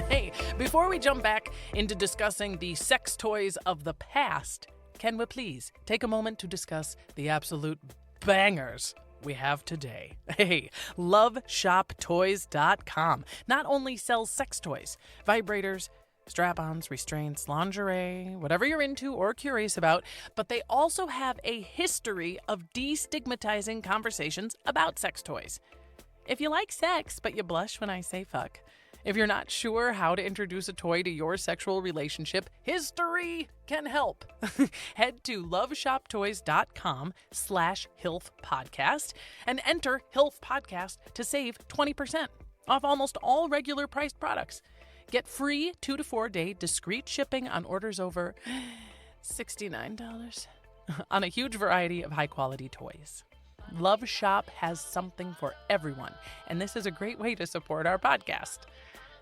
Hey, before we jump back into discussing the sex toys of the past, can we please take a moment to discuss the absolute bangers we have today? Hey, LoveShopToys.com not only sells sex toys, vibrators, strap-ons, restraints, lingerie, whatever you're into or curious about, but they also have a history of destigmatizing conversations about sex toys. If you like sex, but you blush when I say fuck, if you're not sure how to introduce a toy to your sexual relationship, history can help. Head to loveshoptoys.com/HILF podcast and enter HILF podcast to save 20% off almost all regular priced products. Get free 2 to 4 day discreet shipping on orders over $69 on a huge variety of high quality toys. Love Shop has something for everyone, and this is a great way to support our podcast.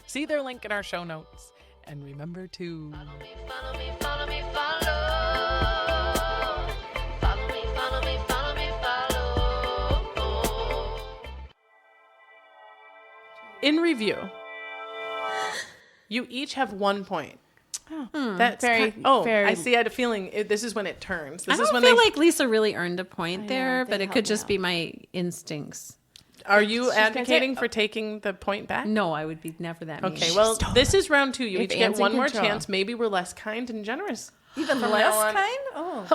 See their link in our show notes, and remember to Follow me, follow me, follow me, follow. Follow me, follow me, follow me, follow. In review, you each have 1 point. That's very, very. I see. I had a feeling this is when it turns. This I is don't when feel they. like Lisa really earned a point there, they but it helped could me just out. be my instincts. Are you advocating for taking the point back? No, I would be never that mean. Okay, well, this is round 2. You If each get Anne's in one more control. chance. Maybe we're less kind and generous. Even From less now on. kind? Oh.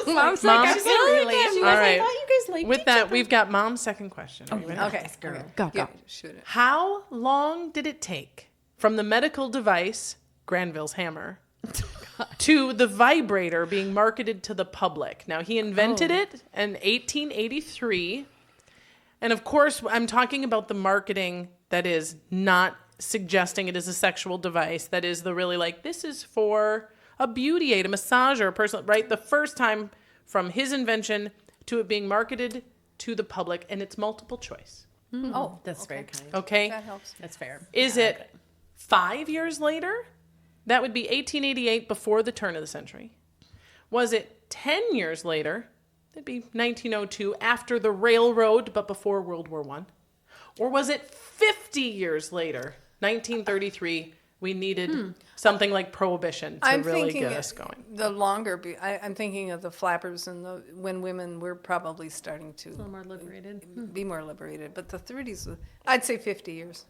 Mom's Mom? like, Really? All right. you guys liked With that, we've got Mom's second question. Are you ready? Okay. Go. Yeah, shoot it. How long did it take from the medical device, Granville's Hammer, to the vibrator being marketed to the public? Now, he invented it in 1883. And of course, I'm talking about the marketing that is not suggesting it is a sexual device. That is the really like, this is for a beauty aid, a massager, a person, right? The first time from his invention to it being marketed to the public, and it's multiple choice. Oh, That's very kind. Okay? that helps. That's fair. Is it 5 years later? That would be 1888, before the turn of the century. Was it 10 years later? That'd be 1902, after the railroad, but before World War I. Or was it 50 years later, 1933, we needed something like prohibition to really get us going? The longer, I'm thinking of the flappers and when women were probably starting to A little more liberated. be more liberated. But the 30s, I'd say 50 years.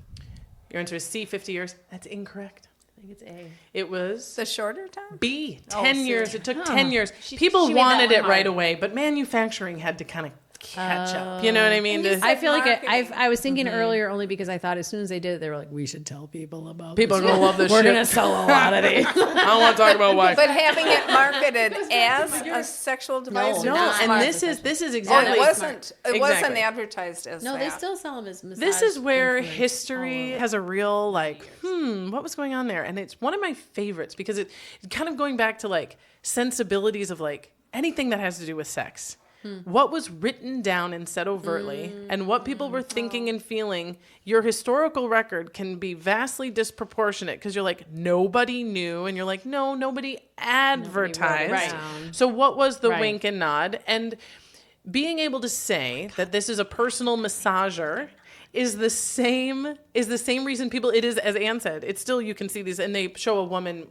Your answer is C, 50 years. That's incorrect. I think it's A. It was The shorter time? B, 10 C. years. It took 10 years. People she made that wanted one it right hard. away, but manufacturing had to kind of catch up. You know what I mean? I feel like marketing. I was thinking earlier only because I thought as soon as they did it, they were like, we should tell people about People are this. going to love this We're shit. going to sell a lot of these. I don't want to talk about why. But having it marketed as a sexual device? No, or just and smart? this is Oh, exactly. it wasn't. It wasn't Exactly. advertised as No, that. they still sell them as massage. This is where influence. history has a real like, what was going on there? And it's one of my favorites because it's kind of going back to like sensibilities of like anything that has to do with sex. What was written down and said overtly, and what people were thinking and feeling. Your historical record can be vastly disproportionate because you're like, nobody knew, and you're like, no, nobody advertised. Right. So what was the Right. wink and nod? And being able to say that this is a personal massager is the same reason people, it is, as Anne said, it's still, you can see these, and they show a woman,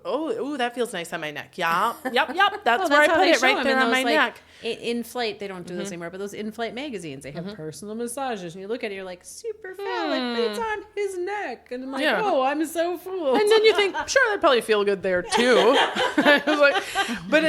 oh, that feels nice on my neck. Yeah, yep, that's where I put it, right there on my neck. Inflate, they don't do this anymore, but those inflate magazines, they have personal massages, and you look at it, you're like, super phallic, it's on his neck, and I'm like, oh, I'm so fooled. And then you think, sure, that'd probably feel good there too. I was like, but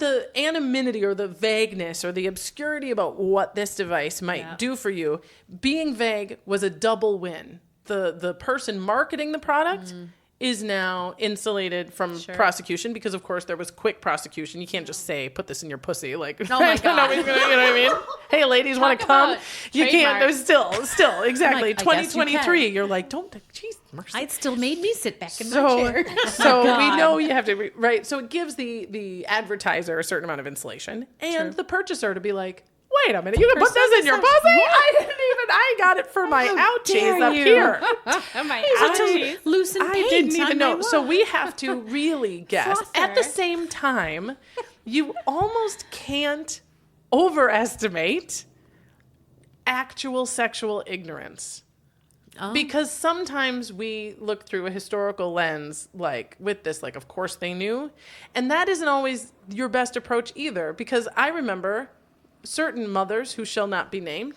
the anonymity or the vagueness or the obscurity about what this device might do for you, being vague was a double win. The person marketing the product is now insulated from prosecution because, of course, there was quick prosecution. You can't just say, put this in your pussy. Like, oh my God. Nobody's gonna, you know what I mean? Hey, ladies, want to come? You can't. There's still, exactly. Like, 2023, you're like, don't, jeez, mercy. It still made me sit back in my chair. So we know you have to, right? So it gives the advertiser a certain amount of insulation and the purchaser to be like, wait a minute, you can put this in your pussy? I got it for my ouchies up here. My ouchies. Loosen I didn't even know. So we have to really guess. At the same time, you almost can't overestimate actual sexual ignorance. Because sometimes we look through a historical lens, like with this, like, of course they knew. And that isn't always your best approach either. Because I remember certain mothers who shall not be named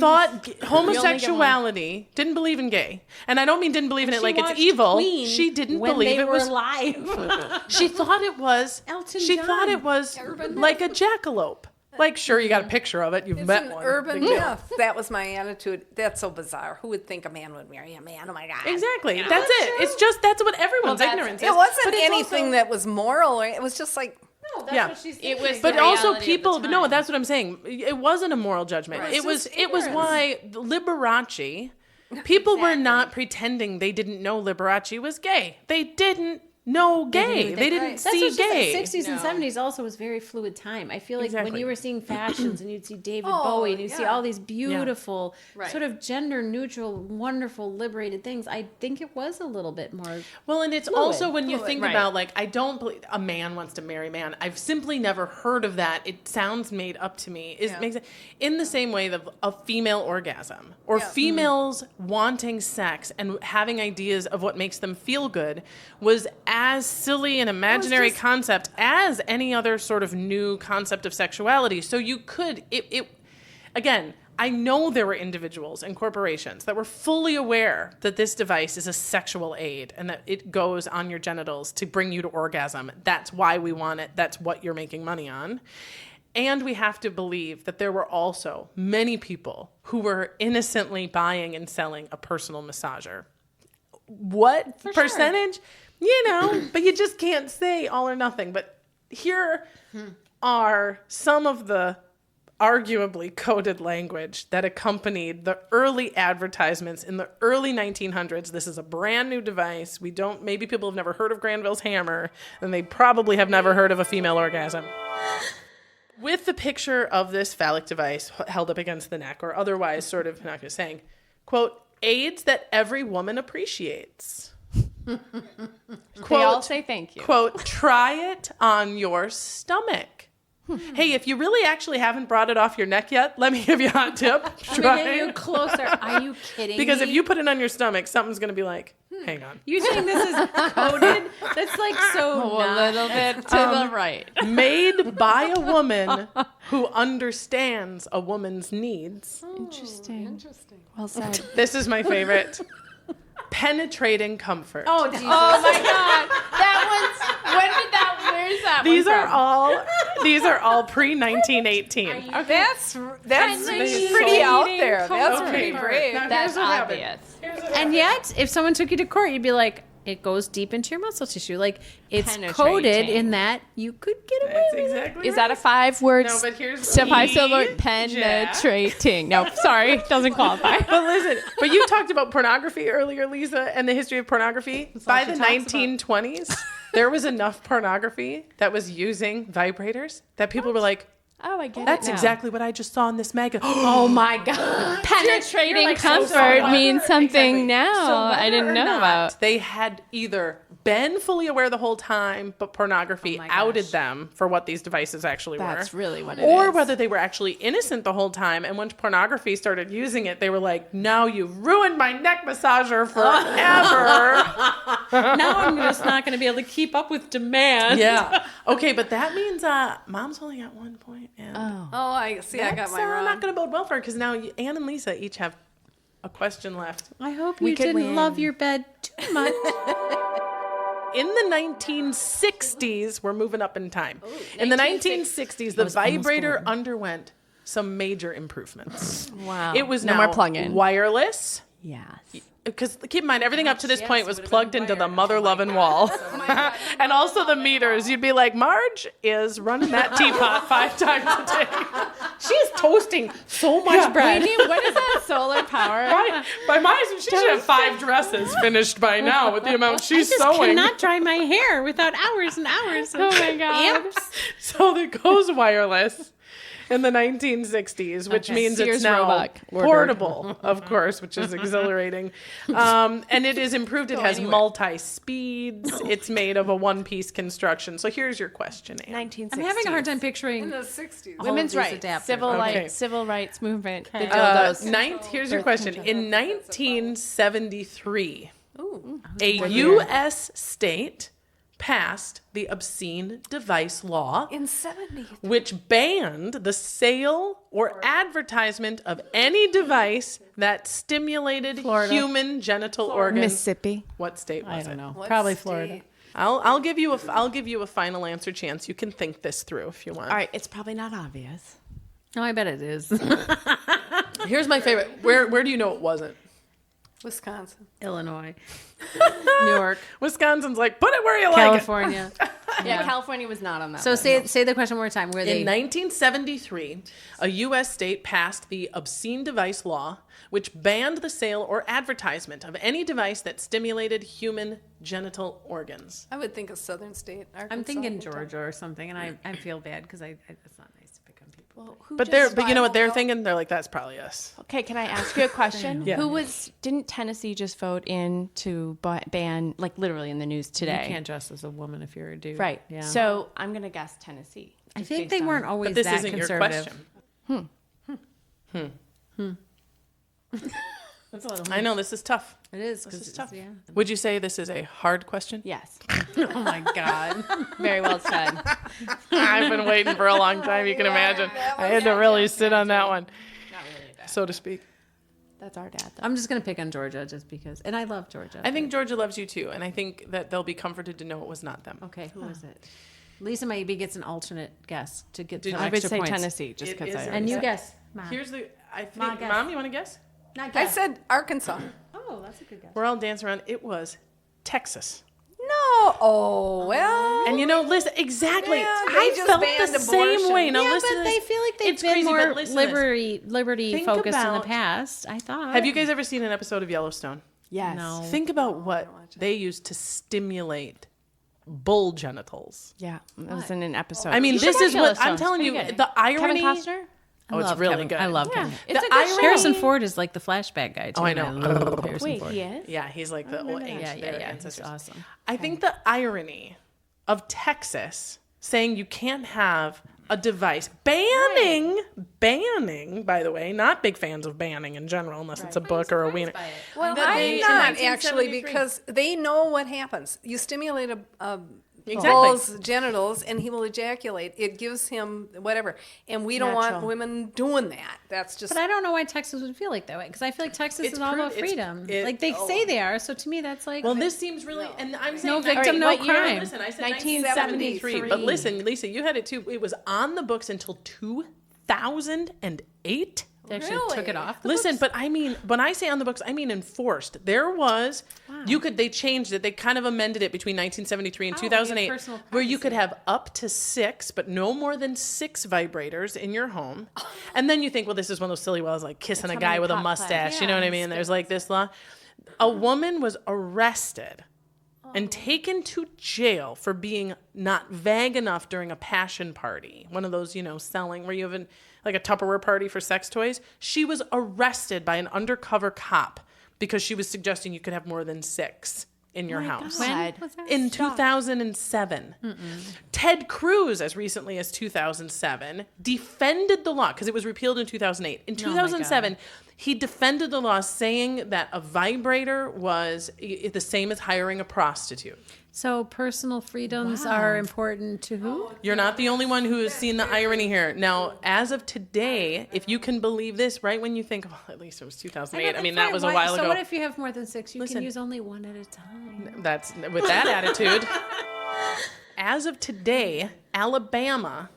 thought homosexuality, didn't believe in gay. And I don't mean didn't believe in it like it's evil. Queen she didn't believe it was alive. She thought it was Elton she John. thought it was like a jackalope. Like, sure, you got a picture of it. You've It's met an one. urban Big deal. myth. That was my attitude. That's so bizarre. Who would think a man would marry a man? Oh my God. Exactly. That's it. It's just, that's what everyone's ignorance is. It wasn't But it's anything also- that was moral. Or, it was just like, That's Yeah. what she's It was But the also reality of the people, time. no, that's what I'm saying. It wasn't a moral judgment. Right. It was ignorance. why Liberace, people were not pretending they didn't know Liberace was gay. They didn't know gay. They didn't That's see what gay. The 60s and 70s also was very fluid time. I feel like when Exactly. you were seeing fashions and you'd see David Bowie and you'd see all these beautiful, sort of gender neutral, wonderful, liberated things, I think it was a little bit more. Well, and it's fluid. also when you think Right. about, like, I don't believe a man wants to marry a man. I've simply never heard of that. It sounds made up to me. Makes it, in the same way that a female orgasm or females wanting sex and having ideas of what makes them feel good was as silly an imaginary concept as any other sort of new concept of sexuality. So you could, again, I know there were individuals and corporations that were fully aware that this device is a sexual aid and that it goes on your genitals to bring you to orgasm. That's why we want it. That's what you're making money on. And we have to believe that there were also many people who were innocently buying and selling a personal massager. What percentage? You know, but you just can't say all or nothing. But here are some of the arguably coded language that accompanied the early advertisements in the early 1900s. This is a brand new device. Maybe people have never heard of Granville's hammer, and they probably have never heard of a female orgasm. With the picture of this phallic device held up against the neck, or otherwise sort of, not just saying, quote, aids that every woman appreciates. Quote, they all say thank you. Quote, try it on your stomach. Hey, if you really actually haven't brought it off your neck yet, let me give you a hot tip. Try Get you it. closer. Are you kidding Because me? if you put it on your stomach, something's going to be like, hang on. You saying this is coded? That's like so A little bit to the right. Made by a woman who understands a woman's needs. Interesting. Well said. This is my favorite. Penetrating comfort. Oh, Jesus. Oh my God. Where's that These one are from? these are all pre-1918. that's Penetrating pretty out comfort. there. That's Okay. pretty brave. Now, That's here's what happened. obvious. And yet, if someone took you to court, you'd be like, it goes deep into your muscle tissue. Like, it's Penetrating. coded in that you could get away That's with it. exactly Is that a 5-word? No, but here's word? Penetrating. No, sorry, doesn't qualify. But listen, but you talked about pornography earlier, Lisa, and the history of pornography. By the 1920s, there was enough pornography that was using vibrators that people were like, Oh, I get That's it now. exactly what I just saw in this magazine. Oh my God. Penetrating like, so comfort sorry. means something Exactly. now So I didn't whether or know not about. They had either been fully aware the whole time, but pornography outed them for what these devices actually were. That's really what it Or is. whether they were actually innocent the whole time, and when pornography started using it, they were like, "Now you've ruined my neck massager forever." Now I'm just not going to be able to keep up with demand. Yeah. Okay, but that means Mom's only got 1 point, and I see. I got that's mine wrong. not going to bode well for her because now Anne and Lisa each have a question left. I hope We you could didn't win. love your bed too much. In the 1960s, we're moving up in time. In the 1960s, the vibrator underwent some major improvements. Wow. It was no now more plug-in. wireless. Yes. Because keep in mind, everything up to this point was plugged into the mother-loving wall. And also the meters. You'd be like, Marge is running that teapot 5 times a day. She's toasting so much bread. What is that solar power? By my, she should have 5 dresses finished by now with the amount she's I just sewing. cannot dry my hair without hours and hours. Of Oh my God. amps. So it goes wireless in the 1960s, which means Sears it's now Roebuck ordered. portable, of course, which is exhilarating. And it is improved. It has multi-speeds. It's made of a one-piece construction. So here's your question, Anne. 1960s. I'm having a hard time picturing In the 60s. Women's these rights, adapters. Okay. civil rights movement. The Uh, dildos. Here's your question. In 1973, a U.S. state passed the obscene device law, In 70s. which banned the sale or advertisement of any device that stimulated human genital organs. Mississippi. What state I was don't it? know. What Probably state? Florida. I'll give you a final answer chance. You can think this through if you want. All right, it's probably not obvious. No, I bet it is. Here's my favorite. Where do you know it wasn't? Wisconsin. Illinois. New York. Wisconsin's like, put it where you like California. Yeah, California was not on that. So list. say the question one more time. Where it. In 1973, a U.S. state passed the obscene device law, which banned the sale or advertisement of any device that stimulated human genital organs. I would think a southern state. Arkansas. I'm thinking Georgia or something, and I feel bad because it's not nice to pick on people. But you know what they're thinking? They're like, that's probably us. Okay, can I ask you a question? Yeah. Didn't Tennessee just vote in to ban, like literally in the news today? You can't dress as a woman if you're a dude. Right. Yeah. So I'm going to guess Tennessee. I just think based they on- weren't always But this that isn't your conservative. question. I know this is tough. It is. This is 'cause tough. it's- yeah. Would you say this is a hard question? Yes. Oh my God. Very well said. I've been waiting for a long time. You can imagine. I had to really sit on that one, so to speak. That's our dad, though. I'm just gonna pick on Georgia just because, and I love Georgia. I think Georgia loves you too, and I think that they'll be comforted to know it was not them. Okay, who is it? Lisa maybe gets an alternate guess to get some I would extra say points. Tennessee, just It because is- I And already you said. guess. Mom. Here's the. I think, Ma, guess. Mom, you want to guess? Not I guess. said Arkansas. Oh, that's a good guess. We're all dancing around. It was Texas. No. Oh, well. And you know, listen, exactly. Yeah, they I just felt banned the same abortion. way. Now Yeah, listen to but this. they feel like they've It's been crazy, but more listen to this. liberty Think focused in the about- past. I thought. Have you guys ever seen an episode of Yellowstone? Yes. No. Think about what they used to stimulate bull genitals. Yeah, it was in an episode. I mean, You should this watch is what I'm Yellowstone. telling It's you. pretty good. The irony. Kevin Costner? Oh, it's really good. I love Kevin. It's The a good irony- show. Harrison Ford is like the flashback guy too. Oh, I and know. love Harrison Wait, Ford. he is? Yeah, he's like the old ancient Yeah, their He's ancestors. awesome. I think the irony of Texas saying you can't have a device banning, by the way, not big fans of banning in general, unless it's a book or a wiener. Well, That they- I'm in not actually 1973. because they know what happens. You stimulate a Exactly. bull's genitals and he will ejaculate. It gives him whatever. And we don't want Natural. women doing that. That's just. But I don't know why Texas would feel like that way because I feel like Texas It's is all about proved- it's- freedom. it- like they say they are. So to me, that's like Well, this seems really, and I'm saying No that- victim, no what year? crime. Listen, I said 1973. 1973. But listen, Lisa, you had it too. It was on the books until 2008. they actually took it off. Listen, but I mean, when I say on the books, I mean enforced. There was, they changed it. They kind of amended it between 1973 and Oh, 2008, personal where you could have up to 6, but no more than 6 vibrators in your home. And then you think, well, this is one of those silly wells, like kissing a guy with a mustache. You know what I mean? There's like this law. A woman was arrested and taken to jail for being not vague enough during a passion party. One of those, selling where you have like a Tupperware party for sex toys. She was arrested by an undercover cop because she was suggesting you could have more than 6 in your house. When was that? In 2007. Ted Cruz, as recently as 2007, defended the law because it was repealed in 2008. In 2007, he defended the law saying that a vibrator was the same as hiring a prostitute. So personal freedoms are important to who? You're not the only one who has seen the irony here. Now, as of today, if you can believe this, right when you think, well, at least it was 2008. I mean, that was a while ago. So what if you have more than 6? You can use only one at a time. That's with that attitude. As of today, Alabama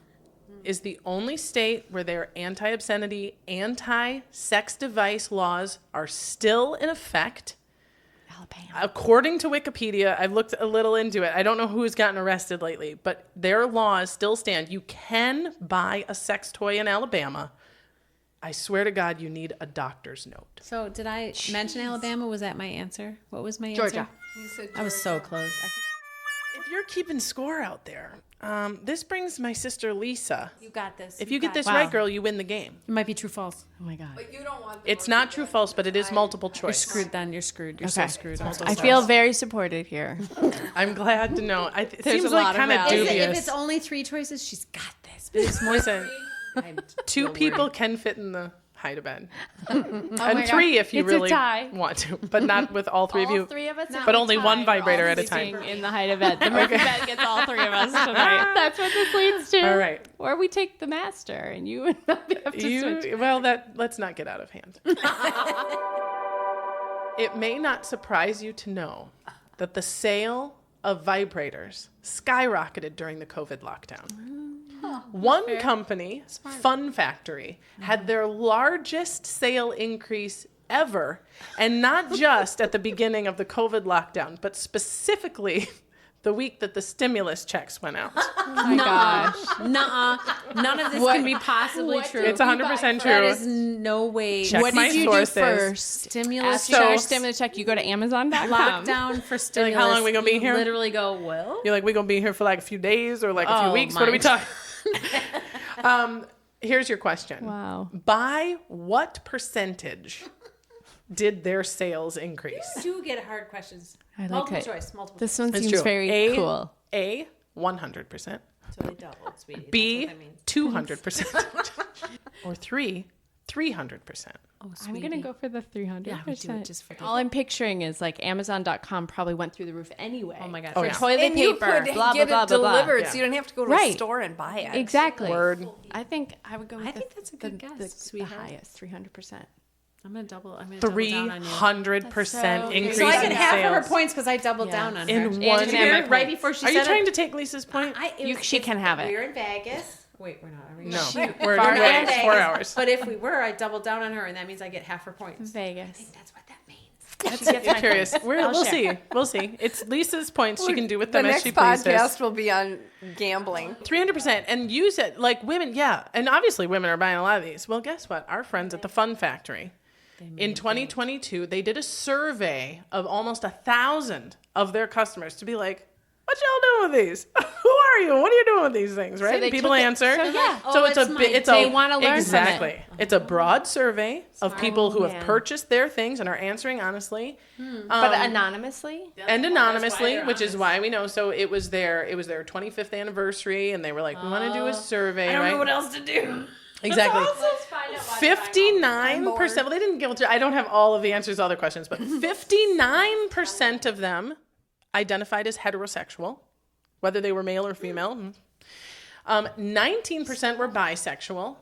is the only state where their anti-obscenity, anti-sex device laws are still in effect. Alabama. According to Wikipedia, I've looked a little into it. I don't know who has gotten arrested lately, but their laws still stand. You can buy a sex toy in Alabama. I swear to God, you need a doctor's note. So did I mention Alabama? Was that my answer? What was my answer? Georgia. I was so close. If you're keeping score out there, this brings my sister Lisa. You got this. If you get this right, girl, you win the game. It might be true false. Oh my God. But you don't want It's not true false, but it is multiple choice. You're screwed then. You're screwed. You're so screwed. I feel very supported here. I'm glad to know. It There's seems a like lot of kind of value. dubious. If it's only 3 choices, she's got this. But it's more Listen, I'm 2 people can fit in the hide a bed. my And God. 3 if you It's a really tie. want to, but not with all 3 of you. All 3 of us, But only one vibrator at a sleeping time. in the height of bed. The Murphy bed gets all 3 of us tonight. That's what this leads to. All right. Or we take the master, and you and Murphy have to switch. Well, let's not get out of hand. It may not surprise you to know that the sale of vibrators skyrocketed during the COVID lockdown. One company, Fun Factory, had their largest sale increase ever, and not just at the beginning of the COVID lockdown, but specifically the week that the stimulus checks went out. Oh my gosh. nuh-uh. None of this can be possibly true. It's 100% true. That is no way. Check What my did you sources. do first? Stimulus After your checks. stimulus check, you go to Amazon.com. Lockdown for stimulus. how long we gonna be you here? Literally go, well. You're like, we're going to be here for like a few days or like a few weeks? What are we talking? Here's your question. Wow. By what percentage did their sales increase? Do get hard questions. I like multiple it. choice. Multiple This one It's seems true. very cool. A, 100%. choice. So they doubled, sweetie. B, That's what that means. 200%. Or 3, 300%. Oh, I'm going to go for the 300%. Yeah, we do it just for the- All I'm picturing is like Amazon.com probably went through the roof anyway. Oh my God. Oh, For yeah. toilet and you paper, could blah, get blah, it blah, blah, blah. delivered, Yeah. so you don't have to go to Right. a store and buy it. Exactly. Word. I think I would go with I think that's a good guess, the sweetheart. highest, 300%. I'm going to double down on you. 300% increase So I in get half of her sales. points because I doubled down on her. In And one did you hear year. it right before she Are said you it? trying to take Lisa's point? She can have it. We were in Vegas. Wait, we're not. Are we? No. We're Far in away. Vegas, 4 hours. But if we were, I doubled down on her, and that means I get half her points. Vegas. That's what that means. I'm curious. We'll see. We'll see. It's Lisa's points. She can do with them the as next she pleases. podcast will be on gambling. 300%. And use it like women. Yeah. And obviously women are buying a lot of these. Well, guess what? Our friends at the Fun Factory in 2022, they did a survey of almost 1,000 of their customers to be like, what y'all doing with these? Who are you? What are you doing with these things? Right? they And people took it- answer. so yeah. So Oh, it's it's a mine. it's They a wanna learn from it. exactly. It's a broad survey of people who have man. purchased their things and are answering honestly. But anonymously? And anonymously, which is why we know. So it was their 25th anniversary, and they were like, "We want to do a survey." I don't right? know what else to do. Exactly. Let's find out 59%. Well, they didn't give. I don't have all of the answers to all the questions, but 59% of them identified as heterosexual, whether they were male or female. 19% were bisexual,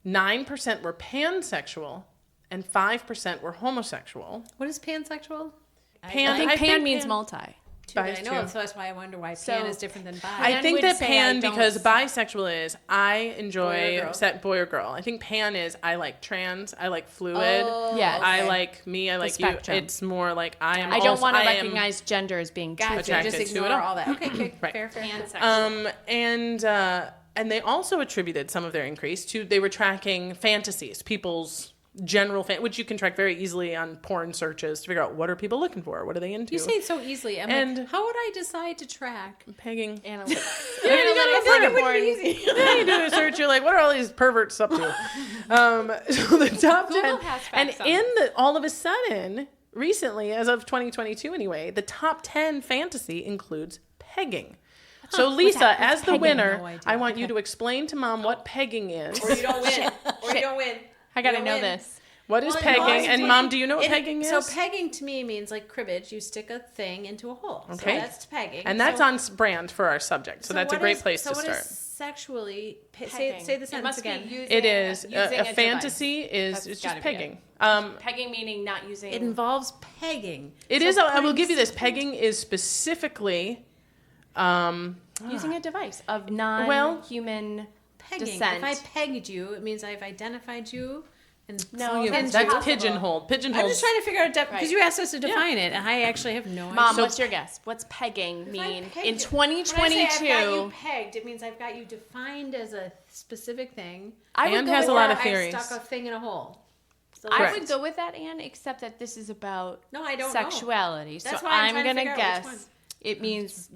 9% were pansexual, and 5% were homosexual. What is pansexual? I think pan means multi. I Bi know, too. so that's why I wonder why So, pan is different than bi. I think would that say pan, I don't because s- bisexual is I enjoy girl. set boy or girl. I think pan is I like trans, I like fluid, Yes. I like me, I like you. spectrum. It's more like I am. I don't also- want to I am- recognize gender as being true. Gotcha, attracted just to it ignore all. all that. Okay, okay, Right. fair. And they also attributed some of their increase to they were tracking fantasies, people's general fan, which you can track very easily on porn searches to figure out what are people looking for, what are they into. You say it so easily. I'm like, how would I decide to track? Pegging. Analytics. Yeah, you do a search. You're like, what are all these perverts up to? So the top 10, and all of a sudden, recently, as of 2022 anyway, the top 10 fantasy includes pegging. So Lisa, as the winner, I want you to explain to Mom what pegging is. Or you don't win. Or you don't win. I gotta know this. What is pegging? And Mom, do you know what pegging is? So pegging to me means like cribbage. You stick a thing into a hole. Okay. So that's pegging. And that's on brand for our subject. So that's a great place to what start. Is sexually, say the sentence again. It is a fantasy is it's just pegging. Pegging meaning not using. It involves pegging. It is. I will give you this. Pegging is specifically using a device of non-human pegging. descent. If I pegged you, it means I've identified you. And that's pigeonholed. Pigeonholed. I'm just trying to figure out because you asked us to define it, and I actually have no idea. Mom, what's your guess? What's pegging mean in 2022? When I say I've got you pegged, it means I've got you defined as a specific thing. Anne has a lot of theories. I stuck a thing in a hole. So I would go with that, Anne, except that this is about sexuality. That's so why I'm going to guess it means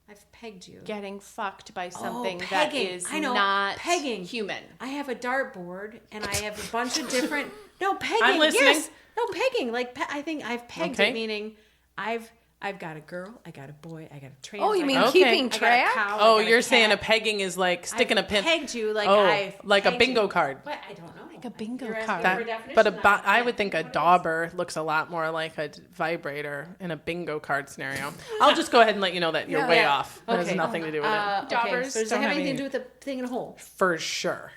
I've pegged you. Getting fucked by something that is not human. I have a dartboard and I have a bunch of different. No, pegging. I'm listening. Yes. No, pegging. Like I think I've pegged it, meaning I've got a girl, I got a boy, I got a trans. Oh, you mean Okay. keeping track? Oh, you're saying a pegging is like sticking a pin. Pegged you like like a bingo card. But I don't know. Like a bingo card. I would think a dauber looks a lot more like a vibrator in a bingo card scenario. I'll just go ahead and let you know that you're way off. It has nothing to do with it. Daubers so does it have anything to do with the thing in a hole? For sure.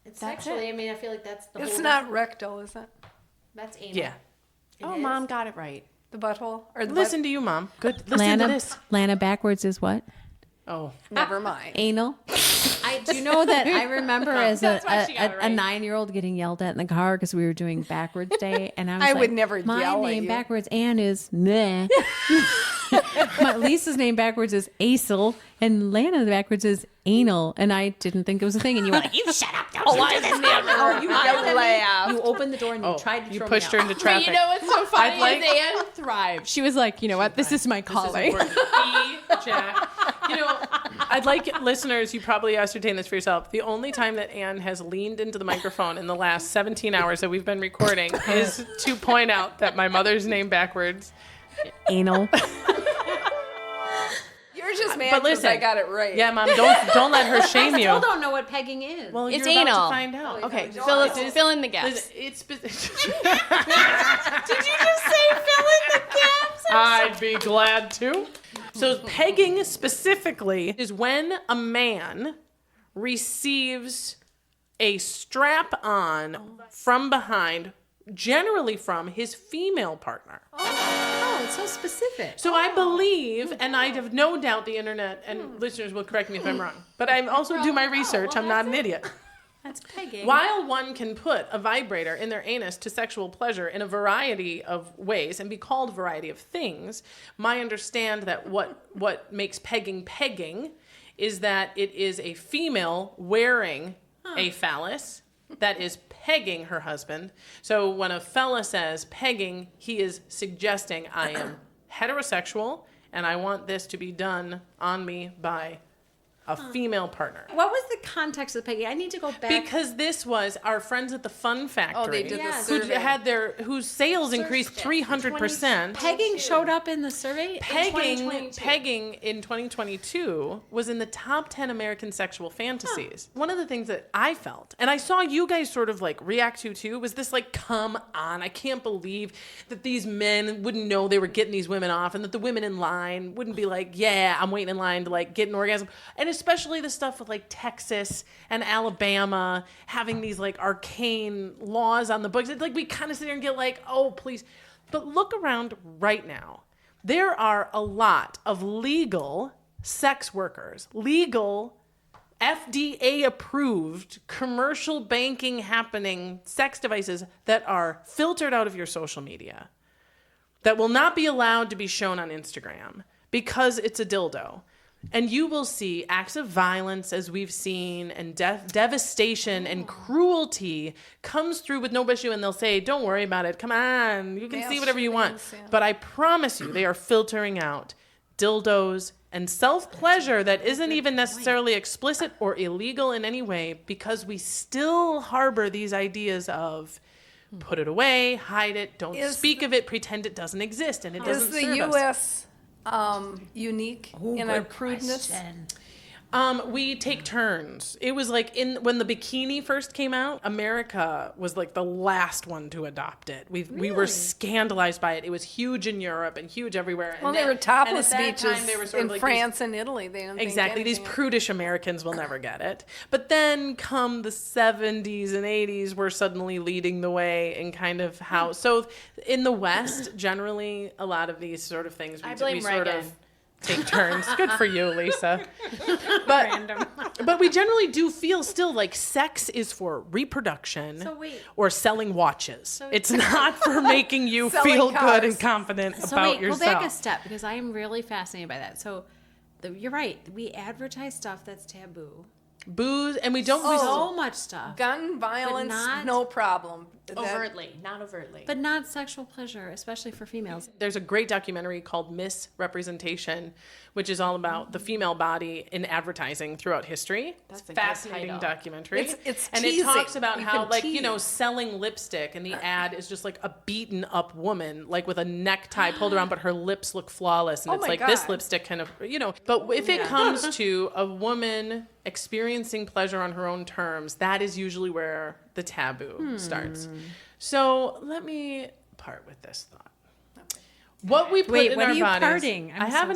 It's sexually. I mean, I feel like that's the. It's not rectal, is it? That's anal. Yeah. Oh, Mom got it right. The butthole or the Listen to you, Mom. Good. Listen to this. Lana backwards is what? Oh, never mind. Anal. Do you know that I remember as a 9-year-old getting yelled at in the car because we were doing backwards day, and I was like, would never my yell at name you. backwards Anne is meh. Lisa's name backwards is Acel, and Lana backwards is anal, and I didn't think it was a thing. And you were like, "You shut up! Don't you do this now!" You yelled at me. You opened the door and you tried to you throw pushed me her out. into traffic. But you know what's so funny is Anne thrived. She was like, you know what? This is my calling. Jack. You know, I'd like listeners, you probably ascertain this for yourself. The only time that Anne has leaned into the microphone in the last 17 hours that we've been recording is to point out that my mother's name backwards. Anal. You're just mad But because listen, I got it right. Yeah, Mom, don't let her shame I you. still don't know what pegging is. Well, It's you're anal. about to find out. Okay, fill in the gaps. Listen, it's Did you just say fill in the gaps? I'd be glad to. So pegging specifically is when a man receives a strap on from behind, generally from his female partner. Oh, it's so specific. So I believe, and I have no doubt the internet and listeners will correct me if I'm wrong, but I also do my research. I'm not an idiot. That's pegging. While one can put a vibrator in their anus to sexual pleasure in a variety of ways and be called a variety of things, my understand that what makes pegging is that it is a female wearing a phallus that is pegging her husband. So when a fella says pegging, he is suggesting I am heterosexual and I want this to be done on me by a female partner. What was the context of pegging? I need to go back. Because this was our friends at the Fun Factory. Oh, they did the who survey. had whose sales increased 300%. Pegging showed up in the survey. Pegging in 2022 was in the top 10 American sexual fantasies. One of the things that I felt, and I saw you guys sort of like react to too, was this like, come on, I can't believe that these men wouldn't know they were getting these women off, and that the women in line wouldn't be like, yeah, I'm waiting in line to like get an orgasm. And especially the stuff with like Texas and Alabama having these like arcane laws on the books. It's like we kind of sit here and get like, oh, please. But look around right now. There are a lot of legal sex workers, legal FDA approved commercial banking happening sex devices that are filtered out of your social media that will not be allowed to be shown on Instagram because it's a dildo. And you will see acts of violence, as we've seen, and devastation and cruelty comes through with no issue, and they'll say, don't worry about it. Come on, you can see whatever you want. But I promise you, they are filtering out dildos and self-pleasure that isn't even necessarily explicit or illegal in any way, because we still harbor these ideas of put it away, hide it, don't speak of it, pretend it doesn't exist, and it doesn't serve us. Is the U.S. Unique in our prudeness? We take turns. It was like when the bikini first came out, America was like the last one to adopt it. We were scandalized by it. It was huge in Europe and huge everywhere. Well, they were topless beaches in France and Italy. They didn't exactly. These prudish Americans will never get it. But then come the 70s and 80s, we're suddenly leading the way in kind of how. So in the West, generally, a lot of these sort of things we sort of take turns. Good for you, Lisa. But we generally do feel still like sex is for reproduction or selling watches. It's not for making you feel good and confident about yourself. Go back a step, because I am really fascinated by that. So you're right. We advertise stuff that's taboo. Booze, and we don't so much stuff. Gun violence, no problem. Not overtly. But not sexual pleasure, especially for females. There's a great documentary called Misrepresentation, which is all about the female body in advertising throughout history. That's a fascinating documentary. It's and teasing. It talks about how, like, tease. you know, selling lipstick, and the ad is just like a beaten up woman, like with a necktie pulled around, but her lips look flawless. And it's like this lipstick kind of, you know. But if it comes to a woman experiencing pleasure on her own terms, that is usually where the taboo starts. So let me part with this thought. What we put in our bodies. Parting? I have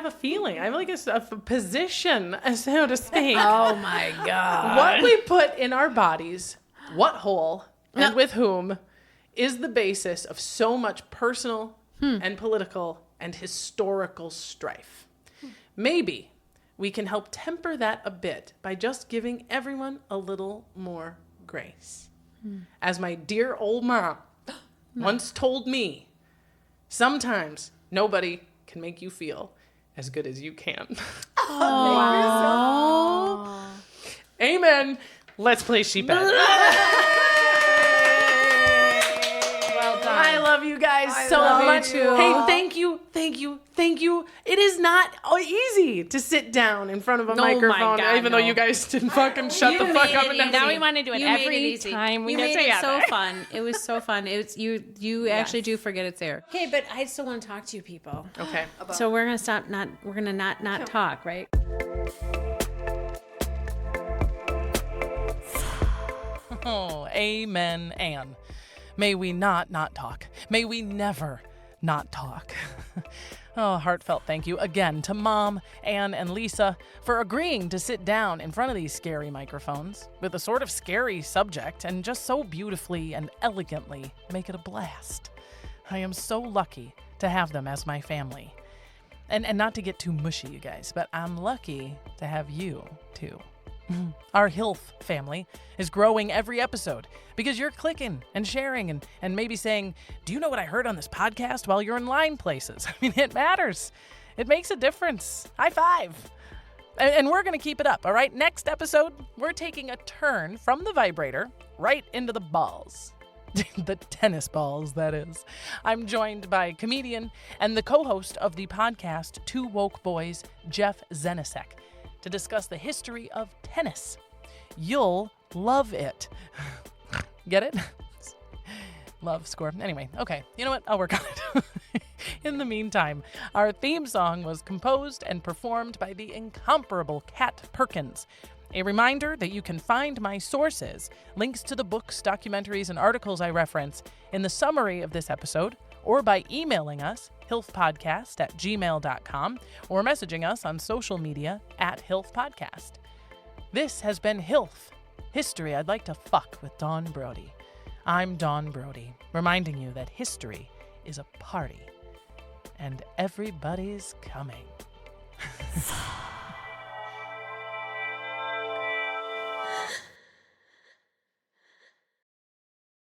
a feeling. I have like a position, so to speak. Oh my God. What we put in our bodies, what hole, and with whom, is the basis of so much personal and political and historical strife. Maybe we can help temper that a bit by just giving everyone a little more grace. As my dear old mom once told me, sometimes nobody can make you feel as good as you can. Amen. Let's play sheephead. I love you guys so much. Hey, thank you. It is not easy to sit down in front of a microphone, even though you guys didn't fucking shut the fuck up. Now we want to do it every time we get together. It so fun. It was so fun. You actually do forget it's there. Okay, but I still want to talk to you people. Okay. So we're gonna stop. We're gonna not talk, right? Oh, amen, Anne. May we not talk. May we never not talk. Oh, heartfelt thank you again to Mom, Anne, and Lisa for agreeing to sit down in front of these scary microphones with a sort of scary subject and just so beautifully and elegantly make it a blast. I am so lucky to have them as my family. And not to get too mushy, you guys, but I'm lucky to have you, too. Our HILF family is growing every episode because you're clicking and sharing and maybe saying, do you know what I heard on this podcast while you're in line places? I mean, it matters. It makes a difference. High five. And we're going to keep it up, all right? Next episode, we're taking a turn from the vibrator right into the balls. The tennis balls, that is. I'm joined by comedian and the co-host of the podcast Two Woke Boys, Jeff Zenisek, to discuss the history of tennis. You'll love it. Get it? Love score. Anyway, okay. You know what? I'll work on it. In the meantime, our theme song was composed and performed by the incomparable Kat Perkins. A reminder that you can find my sources, links to the books, documentaries, and articles I reference in the summary of this episode, or by emailing us, hilfpodcast@gmail.com, or messaging us on social media @hilfpodcast. This has been HILF, History I'd Like to Fuck with Dawn Brody. I'm Dawn Brody, reminding you that history is a party, and everybody's coming.